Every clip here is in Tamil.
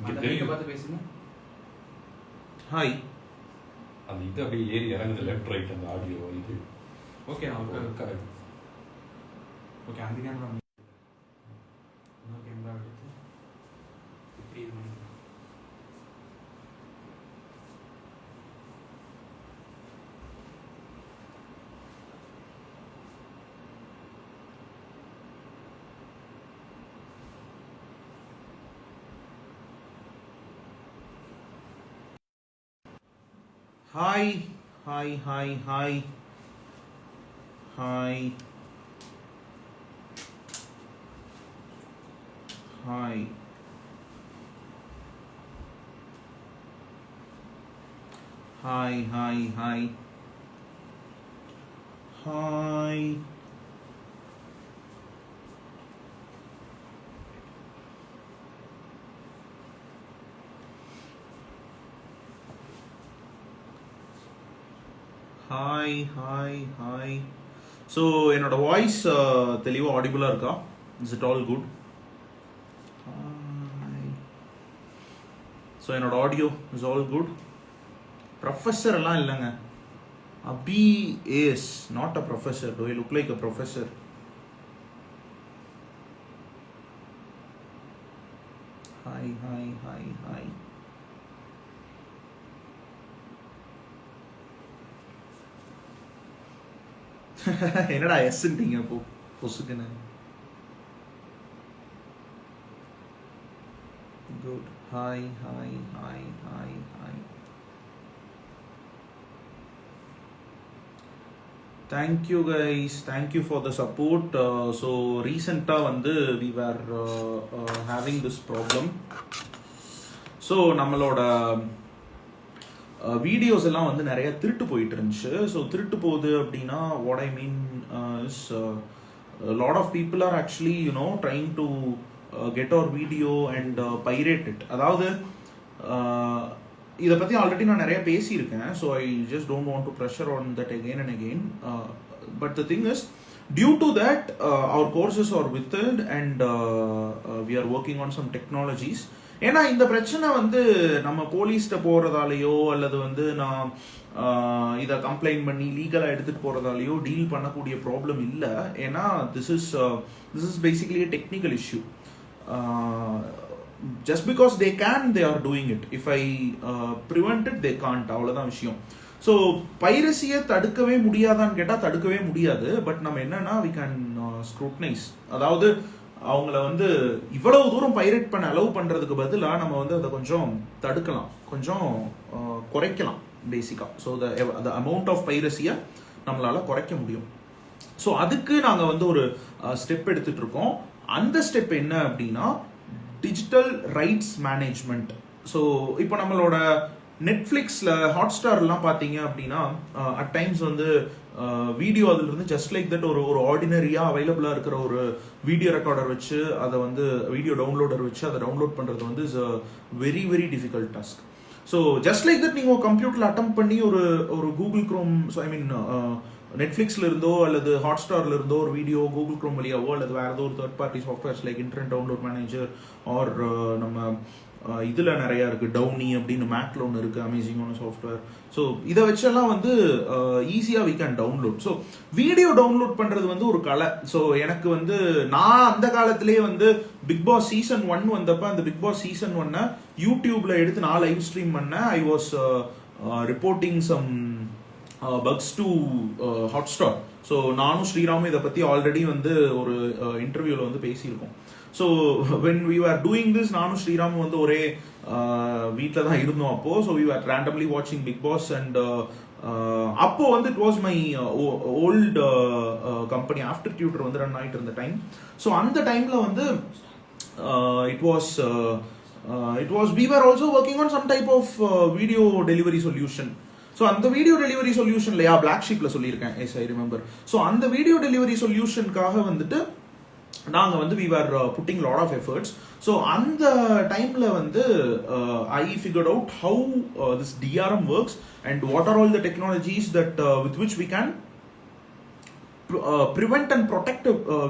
நீங்க பார்த்து பேசுங்க. ஹாய். அந்த இது அப்படியே ஏறி இறங்குது லெஃப்ட் ரைட் அந்த ஆடியோ இது. Okay correct. ஓகே அந்த கேமரா இன்னொரு கேமரா எடுத்து இப்படி இது பண்ணி Hi, hi, hi, hi, hi, hi, hi, hi, hi, hi. Hi hi hi. So என்னோட வாய்ஸ் தெளிவாக ஆடிபிளாக இருக்கா? Is it all good? Hi. So என்னோட audio is all good. Professor எல்லாம் இல்லைங்க. Abhi is not a professor. Do I look like a professor? Hi hi hi hi. என்னடா எஸ்ன்றீங்க இப்போ பொசுக்குன்னு? Good. Hi hi hi hi hi. Thank you guys, thank you for the support. So ரீசெண்டாக வந்து we were having this problem. So நம்மளோட வீடியோஸ் எல்லாம் வந்து நிறைய திருட்டு போயிட்டு இருந்துச்சு. ஸோ திருட்டு போகுது அப்படின்னா what I mean is lot of people are actually trying to get our video and pirate it. அதாவது இதை பற்றி ஆல்ரெடி நான் நிறைய பேசியிருக்கேன். So I just don't want to pressure on that again and again. But the thing is due to that our courses are withheld and we are working on some technologies. ஏன்னா இந்த பிரச்சனை வந்து நம்ம போலீஸ்கிட்ட போகிறதாலேயோ அல்லது வந்து நான் இதை கம்ப்ளைண்ட் பண்ணி லீகலாக எடுத்துகிட்டு போகிறதாலேயோ டீல் பண்ணக்கூடிய ப்ராப்ளம் இல்லை. ஏன்னா this is basically a technical issue. Just because they can, they are doing it. If I prevent it, they can't. அவ்வளோதான் விஷயம். ஸோ பைரசியை தடுக்கவே முடியாதான்னு கேட்டால் தடுக்கவே முடியாது. பட் நம்ம என்னன்னா we can scrutinize. அதாவது அவங்கள வந்து இவ்வளவு தூரம் பைரேட் பண்ண அலோவ் பண்றதுக்கு பதிலாக நம்ம வந்து அதை கொஞ்சம் தடுக்கலாம், கொஞ்சம் குறைக்கலாம் பேசிக்கா. ஸோ த அமௌண்ட் ஆஃப் பைரசியை நம்மளால குறைக்க முடியும். ஸோ அதுக்கு நாங்கள் வந்து ஒரு ஸ்டெப் எடுத்துட்டு இருக்கோம். அந்த ஸ்டெப் என்ன அப்படின்னா டிஜிட்டல் ரைட்ஸ் மேனேஜ்மெண்ட். ஸோ இப்போ நம்மளோட நெட்ஃப்ளிக்ஸில் ஹாட்ஸ்டார்லாம் பார்த்தீங்க அப்படின்னா அட் டைம்ஸ் வந்து வீடியோ அதில் இருந்து ஜஸ்ட் லைக் தட் ஒரு ஆர்டினரியாக அவைலபிளாக இருக்கிற ஒரு வீடியோ ரெக்கார்டர் வச்சு அதை வந்து வீடியோ டவுன்லோடர் வச்சு அதை டவுன்லோட் பண்ணுறது வந்து is a very very difficult task. So just like that நீங்கள் கம்ப்யூட்டரில் அட்டம் பண்ணி ஒரு கூகுள் குரோம், ஸோ ஐ மீன் நெட்ஃப்ளிக்ஸில் இருந்தோ அல்லது ஹாட்ஸ்டாரில் இருந்தோ ஒரு வீடியோ கூகுள் குரோம் வழியாவோ அல்லது வேறு ஏதோ ஒரு third party softwares like internet download manager R நம்ம இதில் நிறையா இருக்குது, டவுனி அப்படின்னு மேக்ல ஒன்று இருக்குது, அமேசிங்கான சாஃப்ட்வேர். ஸோ இதை வச்செல்லாம் வந்து ஈஸியாக we can download. So video download பண்ணுறது வந்து ஒரு கலை. ஸோ எனக்கு வந்து நான் அந்த காலத்திலேயே வந்து பிக் பாஸ் சீசன் 1 வந்தப்போ அந்த பிக் பாஸ் சீசன் 1 யூடியூப்ல எடுத்து நான் லைவ் ஸ்ட்ரீம் பண்ணேன். I was reporting some bugs to Hotstar. So நானும் ஸ்ரீராமும் இதை பற்றி ஆல்ரெடி வந்து ஒரு இன்டர்வியூவில் வந்து பேசியிருக்கோம். So when we are doing this, நானும் ஸ்ரீராமும் வந்து ஒரே வீட்டில் தான் இருந்தோம் அப்போ. ஸோ வி ஆர் ரேண்டம்லி வாட்சிங் பிக் பாஸ் அண்ட் அப்போ வந்து it was my old company after tutor வந்து ரன் ஆகிட்டு இருந்த டைம். ஸோ அந்த டைமில் வந்து it was we were also working on some type of video delivery solution. So அந்த வீடியோ டெலிவரி சொல்யூஷன்லையா பிளாக் ஷீப்ல சொல்லியிருக்கேன், எஸ் ஐ ரிமெம்பர். ஸோ அந்த வீடியோ டெலிவரி சொல்யூஷனுக்காக வந்துட்டு நாங்கள் வந்து we were putting lot of efforts. So அந்த டைம்ல வந்து I figured out how this DRM works and what are all the technologies that with which we can prevent and protect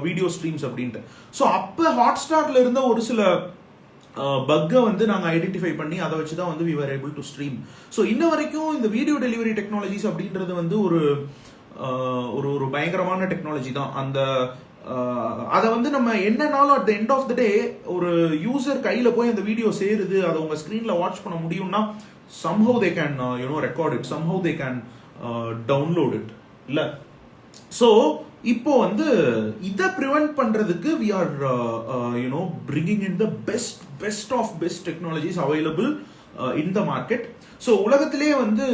video streams அப்படின்ட்டு. ஸோ அப்போ ஹாட்ஸ்டார்ல இருந்த ஒரு சில பக்கை வந்து நாங்கள் ஐடென்டிஃபை பண்ணி அதை வச்சு தான் வந்து we were able to stream. So இன்ன வரைக்கும் இந்த வீடியோ டெலிவரி டெக்னாலஜிஸ் அப்படின்றது வந்து ஒரு ஒரு பயங்கரமான டெக்னாலஜி தான். அந்த அதை வந்து நம்ம என்னன்னாலும் at the end of the day ஒரு யூசர் கையில போய் அந்த வீடியோ சேருது, அதை உங்க ஸ்கிரீன்ல வாட்ச் பண்ண முடியும்னா somehow they can record it, somehow they can download it இல்ல. ஸோ இப்போ வந்து இதை ப்ரிவென்ட் பண்றதுக்கு we are bringing in the best of best technologies available in the market. So உலகத்திலேயே வந்து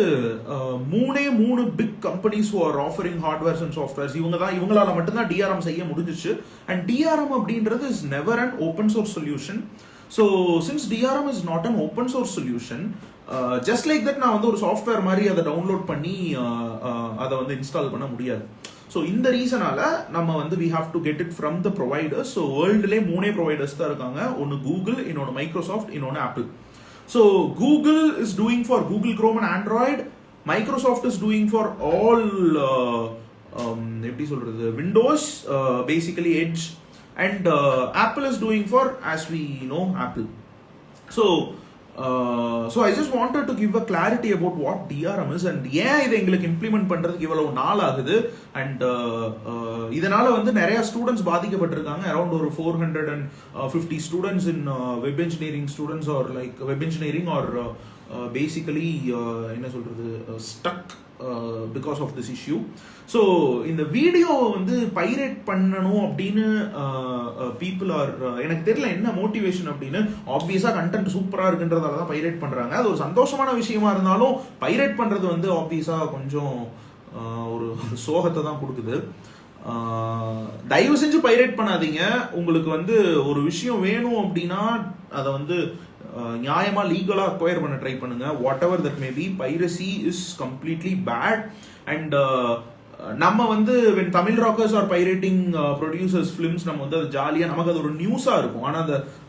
மூணு big companies who are offering hardwares and softwares இவங்களால மட்டும்தான் DRM செய்ய முடிஞ்சிச்சு. அண்ட் DRM அப்படின்றது is never an open source solution. So since DRM is not an open source solution, just like that நான் வந்து ஒரு சாஃப்ட்வேர் மாதிரி அதை டவுன்லோட் பண்ணி அதை வந்து இன்ஸ்டால் பண்ண முடியாது. ஸோ இந்த ரீசனால நம்ம வந்து we have to get it from the providers. So வேர்ல்டுலேயே 3 ப்ரொவைடர்ஸ் தான் இருக்காங்க. ஒன்று கூகுள், இன்னொன்று மைக்ரோசாஃப்ட், இன்னொன்று Apple. So Google is doing for Google Chrome and Android. Microsoft is doing for all எப்படி சொல்றது Windows, basically Edge. And Apple is doing for as we know Apple. So I just wanted to give a clarity about what DRM is and ஏன் இதை எங்களுக்கு இம்ப்ளிமெண்ட் பண்றதுக்கு இவ்வளவு நாள் ஆகுது. அண்ட் இதனால வந்து நிறைய ஸ்டூடெண்ட்ஸ் பாதிக்கப்பட்டிருக்காங்க. அரௌண்ட் ஒரு 450 students in web engineering students are like web engineering are basically என்ன சொல்றது stuck because of this issue. So இந்த வீடியோ வந்து பைரேட் பண்ணணும் அப்படின்னு பீப்புள் ஆர் எனக்கு தெரியல என்ன மோட்டிவேஷன் அப்படின்னு. ஆப்வியஸா கண்டென்ட் சூப்பரா இருக்குன்றதால தான் பைரேட் பண்றாங்க. அது ஒரு சந்தோஷமான விஷயமா இருந்தாலும் பைரேட் பண்றது வந்து ஆப்வியஸா கொஞ்சம் ஒரு சோகத்தை தான் கொடுக்குது. தயவு செஞ்சு பைரேட் பண்ணாதீங்க. உங்களுக்கு வந்து ஒரு விஷயம் வேணும் அப்படின்னா அதை வந்து நியாயமா லீகலா அக்வயர் பண்ண ட்ரை பண்ணுங்க. Whatever that may be, piracy is completely bad. And நம்ம வந்து when Tamil Rockers are pirating producers films நம்ம வந்து அது ஜாலியா நமக்கு அது ஒரு நியூஸா இருக்கும். ஆனா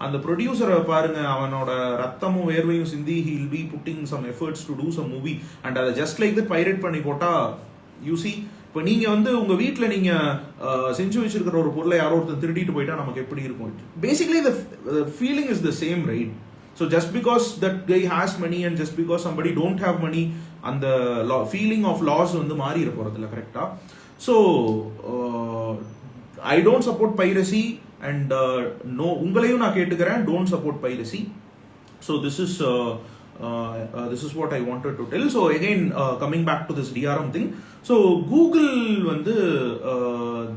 அந்த ப்ரொடியூசரை பாருங்க, அவனோட ரத்தமும் வேர்வையும் சிந்தி he will be putting some efforts to do some movie and அதை ஜஸ்ட் லைக் தட் பைரேட் பண்ணி போட்டா you see. இப்போ நீங்க வந்து உங்க வீட்டுல நீங்க செஞ்சு வச்சிருக்கிற ஒரு பொருளை யாரோ ஒருத்தர் திருடிட்டு போயிட்டா நமக்கு எப்படி இருக்கும்? Basically the feeling is the same, right? So just because that guy has money and just because somebody don't have money, and the feeling of loss வந்து மாறி இருக்க போறதில்ல, கரெக்டா? So I don't support piracy and no, உங்களையும் நான் கேட்டுக்கிறேன், don't support piracy. So this is what I wanted to tell. So again, coming back to this DRM thing. So Google வந்து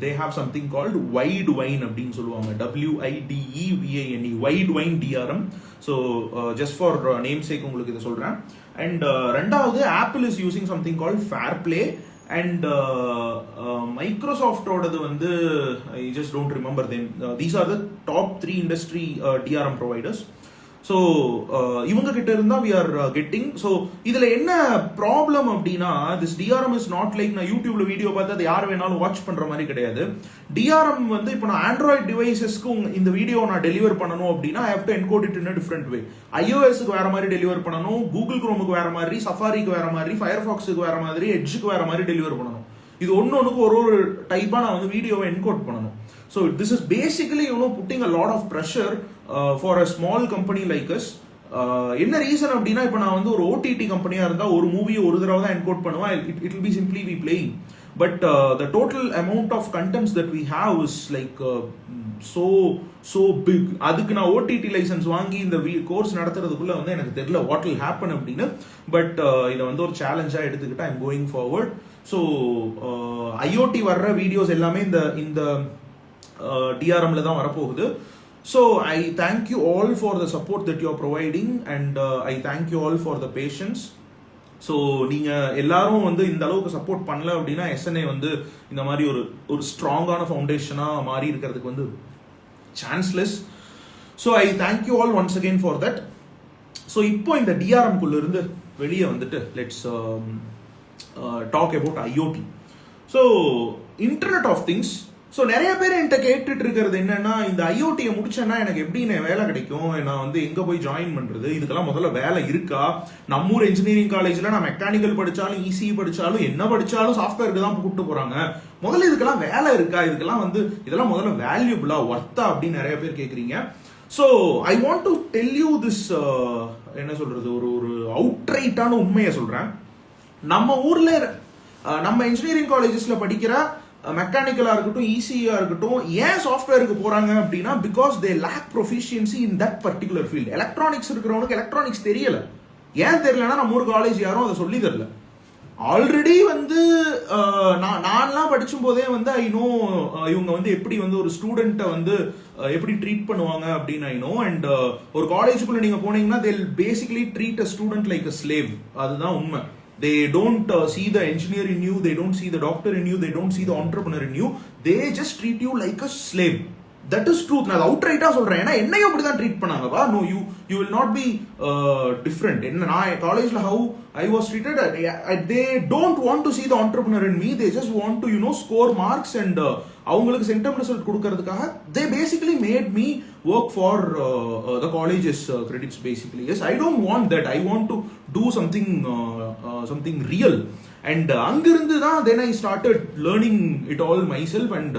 they have something called wide wine அப்படின்னு சொல்லுவாங்க, WIDEVANE, wide wine DRM. So just for namesake உங்களுக்கு இதை சொல்றேன். And ரெண்டாவது apple is using something called fair play. And Microsoft ஓடது வந்து I just don't remember them. These are the top 3 industry DRM providers. So இவங்க கிட்ட இருந்தா we are getting. ஸோ இதுல என்ன ப்ராப்ளம் அப்படின்னா, this DRM is not like நான் யூடியூப்ல வீடியோ பார்த்து அதை யார் வேணாலும் வாட்ச் பண்ற மாதிரி கிடையாது. டிஆர்எம் வந்து இப்போ நான் ஆண்ட்ராய்ட் டிவைசஸ்க்கு இந்த வீடியோ நான் டெலிவர் பண்ணணும் அப்படின்னா I have to encode it in a different way. iOSக்கு வேற மாதிரி டெலிவர் பண்ணணும், கூகுள் குரோமுக்கு வேற மாதிரி, சஃபாரிக்கு வேற மாதிரி, ஃபயர்ஃபாக்ஸுக்கு வேற மாதிரி, எட்ஜுக்கு வேற மாதிரி டெலிவர் பண்ணணும். இது ஒன்னொன்னுக்கு ஒரு டைப்பா நான் வந்து வீடியோவை என்கோட் பண்ணணும். So this is basically putting a lot of pressure for a small company like us. என்ன ரீசன் அப்படின்னா, இப்போ நான் வந்து ஒரு ஓடிடி கம்பெனியா இருந்தா ஒரு மூவியை ஒரு தடவை தான் என்கோட் பண்ணுவேன். It will be simply be playing, but the total amount of contents that we have is like so big. அதுக்கு நான் ஓடிடி லைசன்ஸ் வாங்கி இந்த கோர்ஸ் நடத்துறதுக்குள்ள வந்து எனக்கு தெரியல what will happen அப்படின்னு. பட் இதை வந்து ஒரு சேலஞ்சா எடுத்துக்கிட்டு I'm going forward. So IoT வர்ற வீடியோஸ் எல்லாமே இந்த DRMல தான் வரப்போகுது. So I thank you all for the support that you are providing and I thank you all for the patience. So நீங்க எல்லாரும் வந்து இந்த அளவுக்கு சப்போர்ட் பண்ணல அப்படின்னா SNA வந்து இந்த மாதிரி ஒரு ஸ்ட்ராங்கான ஃபவுண்டேஷனா மாறி இருக்கிறதுக்கு வந்து chanceless. So I thank you all once again for that. So இப்போ இந்த DRM குள்ள இருந்து வெளியே வந்துட்டு let's talk about IoT. So internet of things. So நிறைய பேர் என்கிட்ட கேட்டுட்டு இருக்கிறது என்னன்னா, இந்த ஐஓடியை முடிச்சேன்னா எனக்கு எப்படி வேலை கிடைக்கும், நான் வந்து எங்க போய் ஜாயின் பண்றது, இதுக்கெல்லாம் முதல்ல வேலை இருக்கா? நம்மூர் இன்ஜினியரிங் காலேஜ்ல நான் மெக்கானிக்கல் படிச்சாலும் இசி படிச்சாலும் என்ன படிச்சாலும் சாஃப்ட்வேருக்கு தான் கூப்பிட்டு போறாங்க. முதல்ல இதுக்கெல்லாம் வேலை இருக்கா? இதெல்லாம் முதல்ல வேல்யூபிளா ஒர்த்தா அப்படின்னு நிறைய பேர் கேட்குறீங்க. So I want to tell you this, என்ன சொல்றது, ஒரு அவுட்ரைட்டான உண்மையை சொல்றேன். நம்ம ஊர்ல நம்ம இன்ஜினியரிங் காலேஜஸ்ல படிக்கிற மெக்கானிக்கலா இருக்கட்டும், இசியா இருக்கட்டும், ஏன் சாஃப்ட்வேருக்கு போறாங்க அப்படின்னா because they lack proficiency in that particular field. Electronics இருக்கிறவனுக்கு எலக்ட்ரானிக்ஸ் தெரியல. ஏன் தெரியலன்னா நம்ம ஊர் காலேஜ் யாரும் அதை சொல்லி தரல. ஆல்ரெடி வந்து நான்லாம் படிச்சும் போதே வந்து ஐ நோ இவங்க வந்து எப்படி வந்து ஒரு ஸ்டூடெண்ட்டை வந்து எப்படி ட்ரீட் பண்ணுவாங்க அப்படின்னு ஐ நோ. அண்ட் ஒரு காலேஜுக்குள்ள நீங்க போனீங்கன்னா they basically treat a student like a slave. அதுதான் உண்மை. They don't see the engineer in you, they don't see the doctor in you, they don't see the entrepreneur in you. They just treat you like a slave. That is truth. நான் அவுட்ரைட்டா சொல்றேன். ஏன்னா என்னையும் அப்படிதான் treat பண்ணாங்கப்பா. No, you will not be different. என்ன நான் காலேஜ்ல how I was treated, they don't want to see the entrepreneur in me. They just want to score marks and அவங்களுக்கு சென்டம் ரிசல்ட் கொடுக்கறதுக்காக they basically made me work for the college's credits basically. Yes, I don't want that. I want to do something real. And அங்கிருந்து தான் then I started learning it all myself and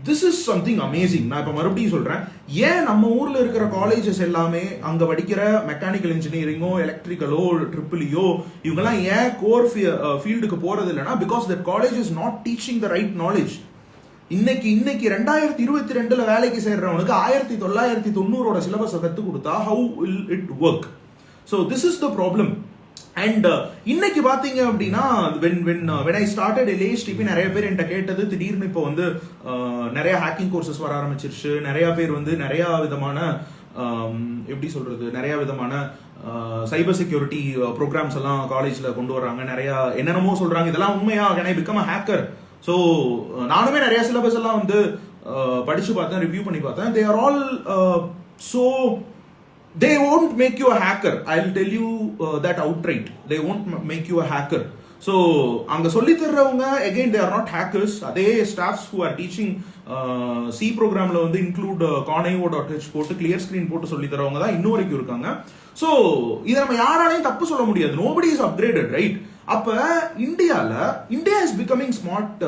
this is something amazing. நான் இப்ப மறுபடியும் சொல்றேன், ஏன் நம்ம ஊர்ல இருக்கிற காலேஜஸ் எல்லாமே அங்க படிக்கிற மெக்கானிக்கல் இன்ஜினியரிங்கோ, எலக்ட்ரிக்கலோ, ட்ரிபிளியோ இவங்கெல்லாம் ஏன் கோர் ஃபீல்டுக்கு போறது இல்லைன்னா because that college is not teaching the right knowledge. இன்னைக்கு 2022 வேலைக்கு சேர்றவனுக்கு 1990 சிலபஸை கத்து கொடுத்தா how will it work? So this is the problem. And இன்னைக்கு பாத்தீங்க அப்படின்னா when I started LHTP நிறைய பேர் என்கிட்ட கேட்டது, திடீர்னு இப்போ வந்து நிறைய ஹேக்கிங் கோர்சஸ் வர ஆரம்பிச்சிருச்சு. நிறைய பேர் வந்து நிறைய விதமான எப்படி சொல்றது, நிறைய விதமான சைபர் செக்யூரிட்டி ப்ரோக்ராம்ஸ் எல்லாம் காலேஜ்ல கொண்டு வர்றாங்க. நிறைய என்னென்னமோ சொல்றாங்க. இதெல்லாம் உண்மையா? Can I become a hacker? So நானுமே நிறைய சிலபஸ் எல்லாம் வந்து படிச்சு பார்த்தேன், ரிவ்யூ பண்ணி பார்த்தேன். They are all so they won't make you a hacker. I'll tell you that outright. They won't make you a hacker. So anga solli tharravanga again they are not hackers. Adhe staffs who are teaching C program la வந்து include conio.h போட்டு clear screen போட்டு சொல்லி தரவங்க தான் இன்னும் வரைக்கும் இருக்காங்க. So இத நம்ம யாராலையும் தப்பு சொல்ல முடியாது. Nobody is upgraded, right? அப்ப India is becoming smart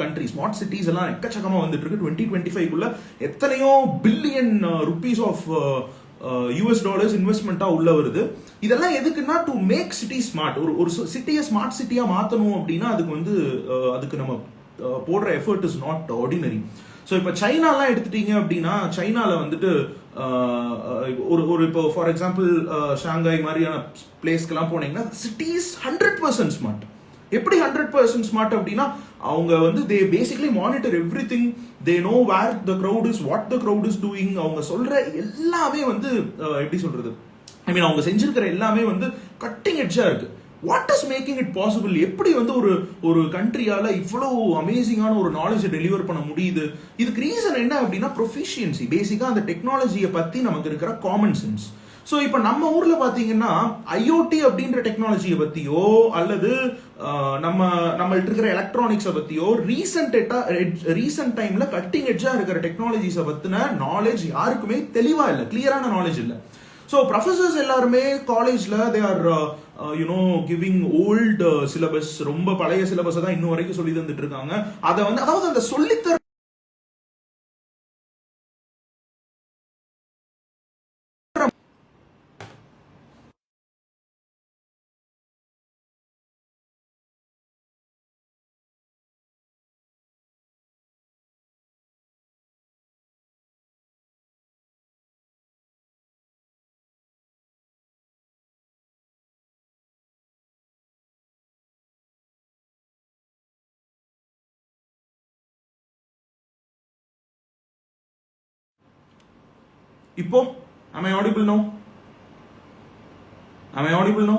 country. Smart cities எல்லாம் எக்கச்சக்கமா வந்துட்டு இருக்கு. 2025 எத்தனையோ பில்லியன் ருபீஸ் ஆஃப் US இன்வெஸ்ட்மெண்டா உள்ள வருது. இதெல்லாம் எதுக்குன்னா டு மேக் சிட்டி ஸ்மார்ட். ஒரு சிட்டியை ஸ்மார்ட் சிட்டியா மாத்தணும் அப்படின்னா அதுக்கு நம்ம போடுற effort is not ordinary. So இப்போ சைனாலாம் எடுத்துட்டீங்க அப்படின்னா சைனால வந்துட்டு ஒரு இப்போ ஃபார் எக்ஸாம்பிள் ஷாங்காய் மாதிரியான பிளேஸ்க்கெல்லாம் போனீங்கன்னா சிட்டிஸ் 100% ஸ்மார்ட். எப்படி 100% ஸ்மார்ட் அப்படின்னா அவங்க வந்து they basically monitor everything. They know where the crowd is, what the crowd is doing. அவங்க சொல்ற எல்லாமே வந்து எப்படி சொல்றது, ஐ மீன் அவங்க செஞ்சிருக்கிற எல்லாமே வந்து கட்டிங் எட்ஜா இருக்கு. What is making it possible? எப்படி வந்து ஒரு கண்ட்ரியால இவ்வளவு அமேசிங்கான ஒரு நாலேஜை டெலிவர் பண்ண முடியுது? இதுக்கு ரீசன் என்ன அப்படின்னா ப்ரொஃபிஷியன்சி. பேசிக்கா அந்த டெக்னாலஜியை பத்தி நமக்கு இருக்கிற காமன் சென்ஸ். ஸோ இப்போ நம்ம ஊர்ல பாத்தீங்கன்னா IoT அப்படின்ற டெக்னாலஜியை பத்தியோ அல்லது நம்மள்ட்ட இருக்கிற எலக்ட்ரானிக்ஸை பத்தியோ ரீசெண்ட் டைம்ல கட்டிங் எட்ஜா இருக்கிற டெக்னாலஜிஸை பத்தின நாலேஜ் யாருக்குமே தெளிவா இல்லை, கிளியரான நாலேஜ் இல்லை. ஸோ ப்ரொஃபசர்ஸ் எல்லாருமே காலேஜ்ல they are giving old syllabus, ரொம்ப பழைய சிலபஸை தான் இன்னும் வரைக்கும் சொல்லி தந்துட்டு இருக்காங்க. அதை வந்து அதாவது அந்த சொல்லித்தர இப்போ am I audible now? Am I audible now?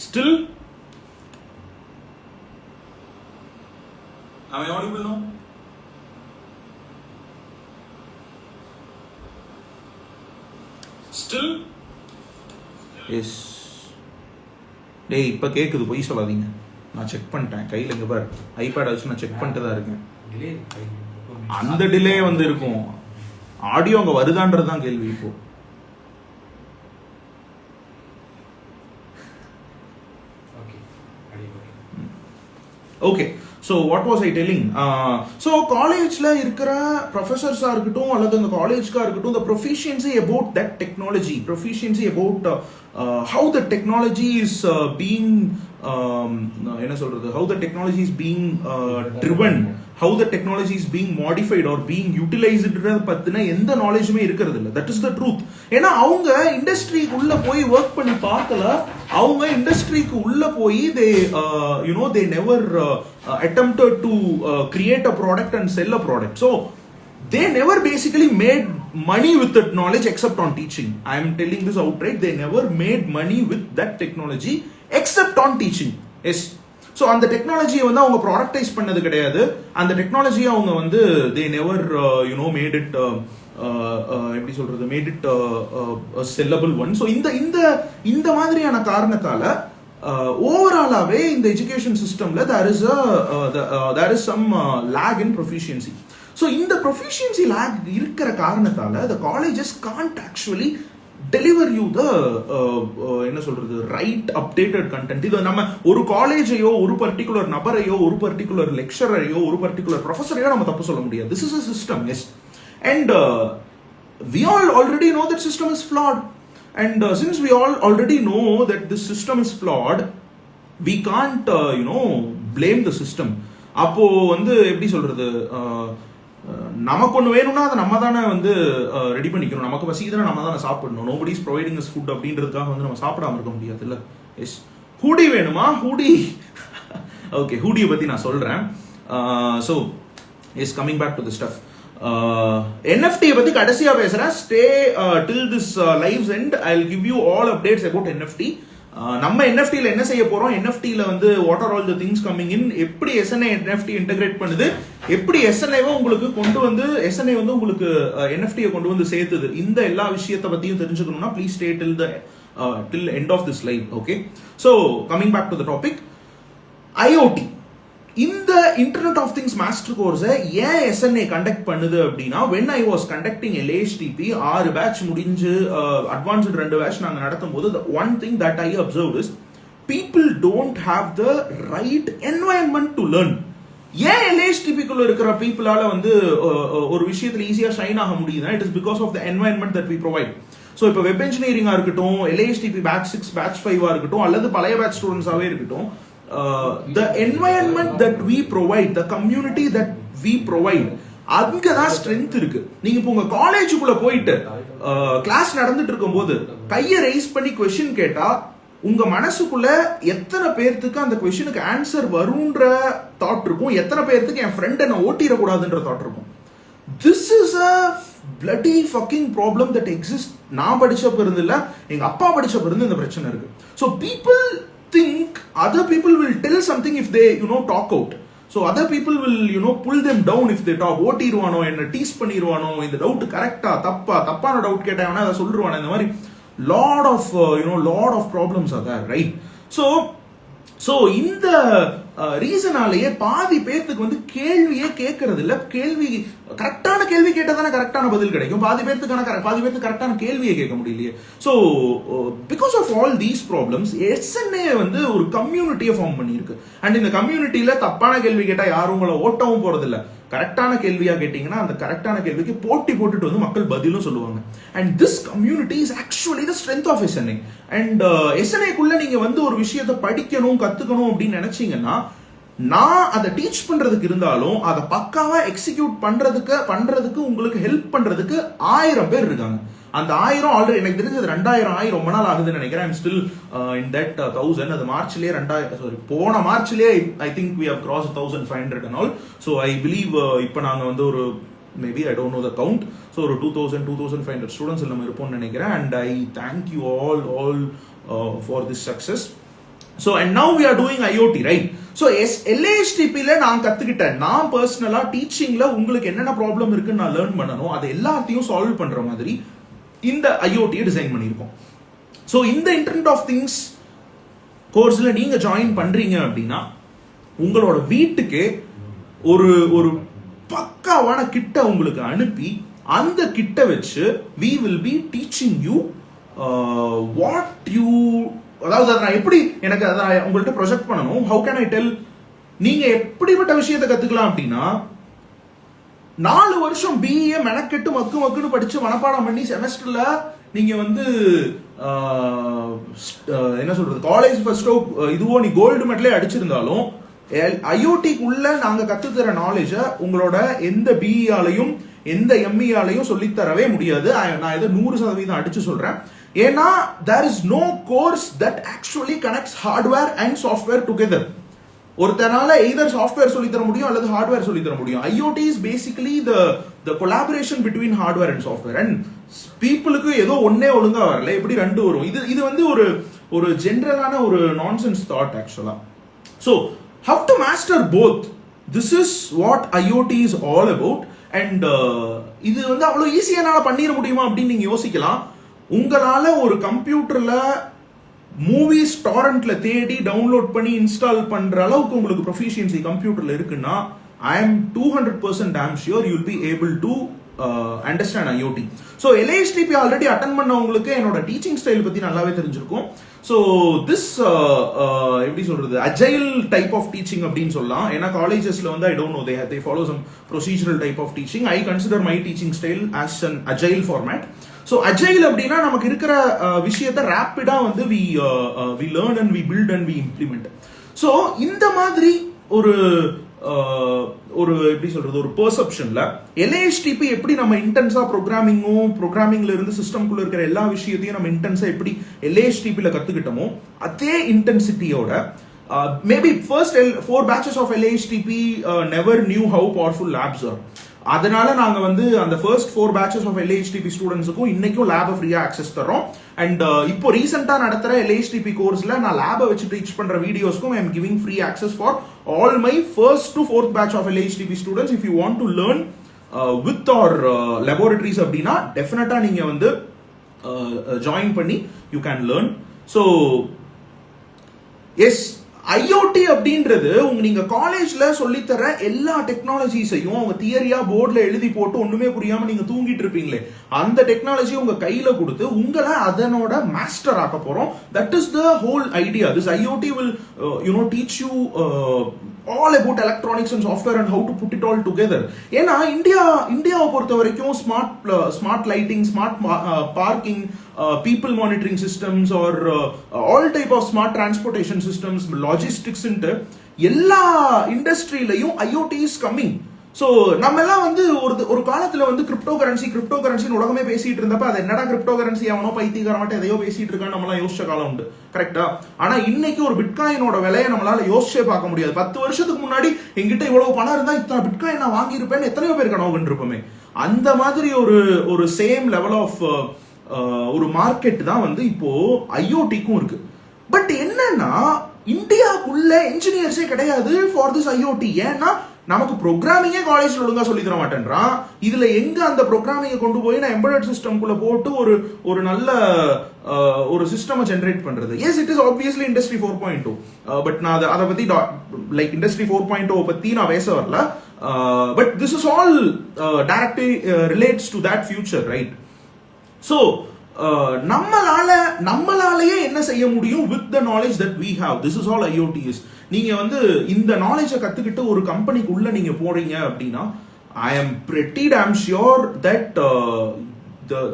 Still? Am I audible now? Still? Yes. டேய் இப்ப கேக்குது, பொய் சொல்லாதீங்க. நான் செக் பண்ணிட்டேன், கையில் இங்கே பாரு ஐபேட் வச்சு நான் செக் பண்ணிட்டு தான் இருக்கேன். அந்த டிலே வந்து இருக்கும், ஆடியோ அங்கே வருதான்றது தான் கேள்வி. இப்போ okay, so what was I telling? So காலேஜில் இருக்கிற ப்ரொஃபஸர்ஸாக இருக்கட்டும் அல்லது அந்த காலேஜ்க்காக இருக்கட்டும், the proficiency about that technology, proficiency about how the technology is being என்ன சொல்றது, how the technology is being driven, how the technology is being modified or being utilised பத்தின எந்த நாலேஜுமே இருக்கிறது இல்லை. That is the truth. ஏன்னா அவங்க இண்டஸ்ட்ரிக்குள்ள போய் ஒர்க் பண்ணி பார்க்கல, அவங்க இண்டஸ்ட்ரிக்கு உள்ள போய் they they never attempted to create a product and sell a product. So they never basically made money with that knowledge except on teaching. I am telling this outright. They never made money with that technology except on teaching. Yes. So அந்த டெக்னாலஜியை வந்து அவங்க ப்ராடக்டைஸ் பண்ணது கிடையாது. அந்த டெக்னாலஜியை அவங்க வந்து they never made it எப்படி சொல்றது, made it sellable one. So இந்த மாதிரியான காரணத்தால ஓவராலாவே இந்த எஜுகேஷன் சிஸ்டம்ல there is some lag in proficiency. So இந்த ப்ரொஃபிஷியன்சி லேக் இருக்கிற காரணத்தால the colleges can't actually deliver you the என்ன சொல்றது, ரைட் அப்டேட்டட் கண்டென்ட். இது நம்ம ஒரு காலேஜையோ ஒரு பர்டிகுலர் நபரையோ ஒரு பர்டிகுலர் லெக்சரையோ ஒரு பர்டிகுலர் ப்ரொஃபஸரையோ நம்ம தப்பு சொல்ல முடியாது. This is a system, yes. And we all already know that system is flawed. And since we all already know that this system is flawed, we can't blame the system. அப்போ வந்து எப்படி சொல்றது, நமக்கு ஒன்று வேணும்னா அதை நம்ம தானே வந்து ரெடி பண்ணிக்கணும். நமக்கு பசிக்குதுன்னா நம்ம தானே சாப்பிடணும். Nobody is providing us food அப்படின்றதுக்காக வந்து நம்ம சாப்பிடாம இருக்க முடியாது இல்லை. எஸ், ஹூடி வேணுமா? ஹூடி ஓகே, ஹூடியை பற்றி நான் சொல்கிறேன். So yes, coming back to the stuff. NFT பத்தி கடைசியா பேசுறேன். Stay till this lives end. I will give you all updates about NFT. நம்ம NFT ல என்ன செய்ய போறோம், NFT ல வந்து what are all the things coming in, எப்படி SNA NFT இன்டகிரேட் பண்ணுது, எப்படி SNA உங்களுக்கு கொண்டு வந்து SNA வந்து உங்களுக்கு NFT கொண்டு வந்து சேர்த்துது, இந்த எல்லா விஷயத்தை பத்தியும் தெரிஞ்சுக்கணும்னா please stay till end of this live. Okay, so coming back to the topic, IoT. இந்த இன்டர்நெட் ஆஃப் திங்ஸ் மாஸ்டர் கோர்ஸை ஏன் SNA கண்டக்ட் பண்ணுது அப்படின்னா, when I was conducting LAHTP 6 batch முடிஞ்சு அட்வான்ஸ்டு 2 பேட்ச் நாங்கள் நடத்தும் போது the one thing that I observed is people don't have the right environment to learn. ஏன் LAHTP-க்குள்ள இருக்கிற பீப்புளால வந்து ஒரு விஷயத்துல ஈஸியா ஷைன் ஆக முடியுதுன்னா, it is because of the environment that we provide. So இப்போ வெப் இன்ஜினியரிங்கா இருக்கட்டும், LAHTP பேட்ச் 6 பேட்ச் 5 இருக்கட்டும், அல்லது பழைய பேட்ச் ஸ்டூடெண்ட்ஸாவே இருக்கட்டும், the environment that we provide, the community that we provide, அங்கதான் ஸ்ட்ரென்த் இருக்கு. நீங்க இப்போ உங்க காலேஜுக்குள்ள போயிட்டு கிளாஸ் நடந்துட்டு இருக்கும் போது கையை ரைஸ் பண்ணி கொஸ்டின் கேட்டா உங்க மனசுக்குள்ள எத்தனை பேர்த்துக்கு அந்த கொஸ்டினுக்கு ஆன்சர் வரும்ன்ற தாட் இருக்கும், எத்தனை பேர்த்துக்கு என் ஃப்ரெண்ட் என்ன ஓட்டிடக்கூடாதுன்ற தாட் இருக்கும். This is a bloody fucking problem that exists. நான் படிச்சப்ப இருந்து இல்ல, எங்க அப்பா படிச்சப்ப இருந்து இந்த பிரச்சனை இருக்கு. So people think other people will tell something if they talk out. So other people will pull them down if they talk. ஓட்டிடுவானோ, என்ன டீஸ் பண்ணிடுவானோ, இந்த டவுட் கரெக்டா தப்பான டவுட் கேட்டாங்கன்னா அதை சொல்லிடுவானோ, இந்த மாதிரி lot of problems are there, right? So இந்த ரீசனாலேயே பாதி பேர்த்துக்கு வந்து கேள்வியே கேட்கறது இல்ல. கேள்வி கரெக்டான கேள்வி கேட்டதானே கரெக்டான பதில் கிடைக்கும். பாதி பேர்த்துக்கு கரெக்டான கேள்வியை கேட்க முடியலையே. So because of all these problems SNA வந்து ஒரு கம்யூனிட்டியை ஃபார்ம் பண்ணியிருக்கு. அண்ட் இந்த கம்யூனிட்டியில தப்பான கேள்வி கேட்டா யாரும் உங்களை ஓட்டவும் போறது இல்லை. கரெக்டான கேள்வியா கேட்டீங்கன்னா அந்த கரெக்டான கேள்விக்கு போட்டி போட்டுட்டு வந்து மக்கள் பதிலும் சொல்லுவாங்க. And this community is actually the strength of SNA. And SNAக்குள்ள நீங்க வந்து ஒரு விஷயத்தை படிக்கணும் கத்துக்கணும் அப்படின்னு நினைச்சீங்கன்னா, நான் அதை டீச் பண்றதுக்கு இருந்தாலும் அதை பக்காவா எக்ஸிக்யூட் பண்றதுக்கு உங்களுக்கு ஹெல்ப் பண்றதுக்கு 1000 பேர் இருக்காங்க. அந்த 1000 ஆல்ரெடி எனக்கு தெரிஞ்சது 2000 ரொம்ப நாள் ஆகுதுன்னு நினைக்கிறேன். I'm still in that 1000. அது மார்ச்லயே போன மார்ச்லயே I think we have crossed 1500 and all. So I believe இப்போ நாங்க வந்து ஒரு maybe I don't know the count. So ஒரு 2500 ஸ்டூடெண்ட்ஸ் நம்ம இருப்போம்னு நினைக்கிறேன். And I thank you all for this success. So and now we are doing IoT, right? So LAHTP-ல நான் கத்துக்கிட்டேன். நான் பர்சனலா டீச்சிங்ல உங்களுக்கு என்னென்ன ப்ராப்ளம் இருக்குன்னு நான் லேர்ன் பண்ணணும், அதை எல்லாத்தையும் சால்வ் பண்ற மாதிரி இந்த IoT டிசைன் பண்ணியிருக்கோம். ஸோ இந்த இன்டர்நெட் ஆஃப் திங்ஸ் கோர்ஸ்ல நீங்க ஜாயின் பண்றீங்க அப்படின்னா உங்களோட வீட்டுக்கு ஒரு பக்காவான கிட்ட உங்களுக்கு அனுப்பி அந்த கிட்ட வச்சு we will be teaching you what you, அதாவது அதை நான் எப்படி எனக்கு அதை உங்கள்கிட்ட ப்ரொஜெக்ட் பண்ணணும். how can I tell நீங்க எப்படிப்பட்ட விஷயத்தை கத்துக்கலாம் அப்படின்னா 4 வருஷம் பிஏ மெனக்கெட்டு மக்குன்னு படிச்சு மனப்பாடம் பண்ணி செமஸ்டர்ல நீங்க வந்து என்ன சொல்றது காலேஜ் ஃபர்ஸ்டோ இதுவோ நீ கோல்டு மெடலே அடிச்சிருந்தாலும் ஐஓடிக்குள்ள நாங்க கத்துத்தர நாலேஜ உங்களோட எந்த பிஇஆலையும் எந்த எம்இஆலையும் சொல்லித்தரவே முடியாது. நான் இதை 100% அடிச்சு சொல்றேன். ஏன்னா there is no course that actually connects hardware and software together. ஒருத்தனால either software சொல்லி தர முடியும் அல்லது ஹார்ட்வேர் சொல்லி தர முடியும். IoT is basically the collaboration between hardware and software. And peopleக்கு ஏதோ ஒன்னே ஒழுங்கா வரல, எப்படி ரெண்டு வரும்? இது வந்து ஒரு ஜெனரலான ஒரு நான்சென்ஸ் தாட் ஆக்சுவலா. So how to master both? This is what IoT is all about. And இது வந்து அவ்வளவு ஈஸியா என்னால பண்ணிட முடியுமா அப்படின்னு நீங்க யோசிக்கலாம். உங்களால ஒரு கம்ப்யூட்டர்ல மூவிஸ் டாரண்ட்ல தேடி டவுன்லோட் பண்ணி இன்ஸ்டால் பண்ற அளவுக்கு உங்களுக்கு ப்ரொஃபிஷியன்சி கம்ப்யூட்டர்ல இருக்குன்னா I am 200% damn sure you will be able to understand IoT. So LASTP already attend பண்ணவங்களுக்கு என்னோட டீச்சிங் ஸ்டைல் பத்தி நல்லாவே தெரிஞ்சிருக்கும். ஸோ திஸ் எப்படி சொல்றது அஜைல் டைப் ஆஃப் டீச்சிங் அப்படின்னு சொல்லலாம். ஏன்னா காலேஜஸ்ல வந்து I don't know they follow some procedural type of teaching. I consider my teaching style as an agile format. So agile அப்படின்னா நமக்கு இருக்கிற விஷயத்தை ரேப்பிடா வந்து we learn and we build and we implement. So இந்த மாதிரி ஒரு எப்படி சொல்றது ஒரு பெர்செப்ஷன்ல LASTP எப்படி நம்ம இன்டென்ஸா ப்ரோக்ராமிங்ல இருந்து சிஸ்டம்குள்ள இருக்கிற எல்லா விஷயத்தையும் நம்ம இன்டென்ஸா எப்படி LASTPல கத்துக்கிட்டோமோ அதே இன்டென்சிட்டியோட maybe first 4 batches of LASTP never knew how powerful labs are. அதனால நாங்க வந்து அந்த ஃபர்ஸ்ட் 4 batches of LASTP ஸ்டூடெண்ட்ஸுக்கும் இன்னைக்கும் லேப ஃப்ரீயா ஆக்சஸ் தரோம். அண்ட் இப்போ ரீசெண்டா நடத்துற LASTP கோர்ஸ்ல நான் லேப வச்சு டீச் பண்ற வீடியோஸ்க்கும் I am giving free access for all my first to 4th batch of LASTP students. If you want to learn with our laboratories அப்படின்னா டெஃபினட்டா நீங்க வந்து ஜாயின் பண்ணி you can learn. So yes IoT அப்படின்றது நீங்க காலேஜ்ல சொல்லித்தர எல்லா டெக்னாலஜிஸையும் உங்க தியரியா போர்ட்ல எழுதி போட்டு ஒண்ணுமே புரியாம நீங்க தூங்கிட்டு இருப்பீங்களே அந்த டெக்னாலஜி உங்க கையில கொடுத்து உங்களை அதனோட மாஸ்டர் ஆக்க போறோம். That is the whole idea. This IoT will teach you all about electronics and software and how to put it all together. ஏன்னா இந்தியாவை பொறுத்த வரைக்கும் smart lighting, smart parking, people monitoring systems or all type of smart transportation systems, logistics எல்லா இண்டஸ்ட்ரியிலையும் IoT is coming. ஸோ நம்ம எல்லாம் வந்து ஒரு காலத்துல வந்து கிரிப்டோ கரன்சின்னு உலகமே பேசிட்டு இருந்தப்ப அது என்னடா கிரிப்டோ கரன்சி அவனோ பைத்தியக்காரமாட்ட எதையோ பேசிட்டு இருக்கான்னு நம்மளாம் யோசிச்ச காலம் உண்டு, கரெக்டா? ஆனா இன்னைக்கு ஒரு பிட்காயினோட விலையை நம்மளால யோசிச்சே பார்க்க முடியாது. 10 வருஷத்துக்கு முன்னாடி எங்கிட்ட இவ்வளவு பணம் இருந்தா இத்தனை பிட்காயின் நான் வாங்கியிருப்பேன்னு எத்தனையோ பேர் கனவு கண்டிருப்போமே. அந்த மாதிரி ஒரு சேம் லெவல் ஆஃப் ஒரு மார்க்கெட் தான் வந்து இப்போ IoTக்கும் இருக்கு. பட் என்னன்னா இந்தியாவுக்குள்ள என்ஜினியர்ஸே கிடையாது ஃபார் திஸ் IoT. ஏன்னா நமக்கு ப்ரோக்ராமிங்கே காலேஜ்ல ஒழுங்கா சொல்லி தர மாட்டேன்றான். இதுல எங்க அந்த ப்ரோக்ராமிங்கை கொண்டு போய் நான் எம்பெடட் சிஸ்டம்குள்ள போட்டு ஒரு நல்ல ஒரு சிஸ்டம் ஜெனரேட் பண்றது? Yes, it is obviously industry 4.0. But நான் அதை பத்தி லைக் இண்டஸ்ட்ரி 4.0 பத்தி நான் பேச வரல. But this is all directly relates to that future, right? So நம்மளாலேயே என்ன செய்ய முடியும் with the knowledge that we have. This is all IoT is. நீங்க வந்து இந்த நாலேஜை கத்துக்கிட்டு ஒரு கம்பெனிக்கு உள்ள நீங்க போறீங்க அப்படின்னா I am pretty damn sure that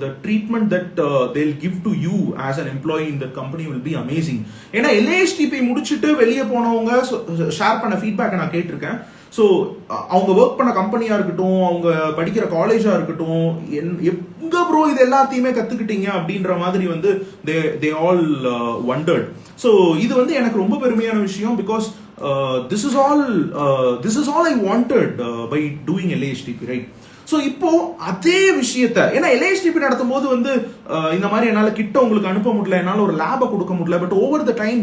the treatment that they'll give to you as an employee in the company will be amazing. ஏன்னா LASTP முடிச்சிட்டு வெளியே போனவங்க ஷேர் பண்ண ஃபீட்பேக் நான் கேட்டிருக்கேன். ஸோ அவங்க ஒர்க் பண்ண கம்பெனியா இருக்கட்டும், அவங்க படிக்கிற காலேஜா இருக்கட்டும், எங்க ப்ரோ இது எல்லாத்தையுமே கத்துக்கிட்டீங்க அப்படின்ற மாதிரி வந்து they all wondered. ஸோ இது வந்து எனக்கு ரொம்ப பெருமையான விஷயம். Because this is all I wanted by doing LASTP, right? So இப்போ அதே விஷயத்த ஏன்னா LASTP நடத்தும் போது வந்து இந்த மாதிரி என்னால கிட்ட உங்களுக்கு அனுப்ப முடியல, என்னால ஒரு லேபை கொடுக்க முடியல. But over the time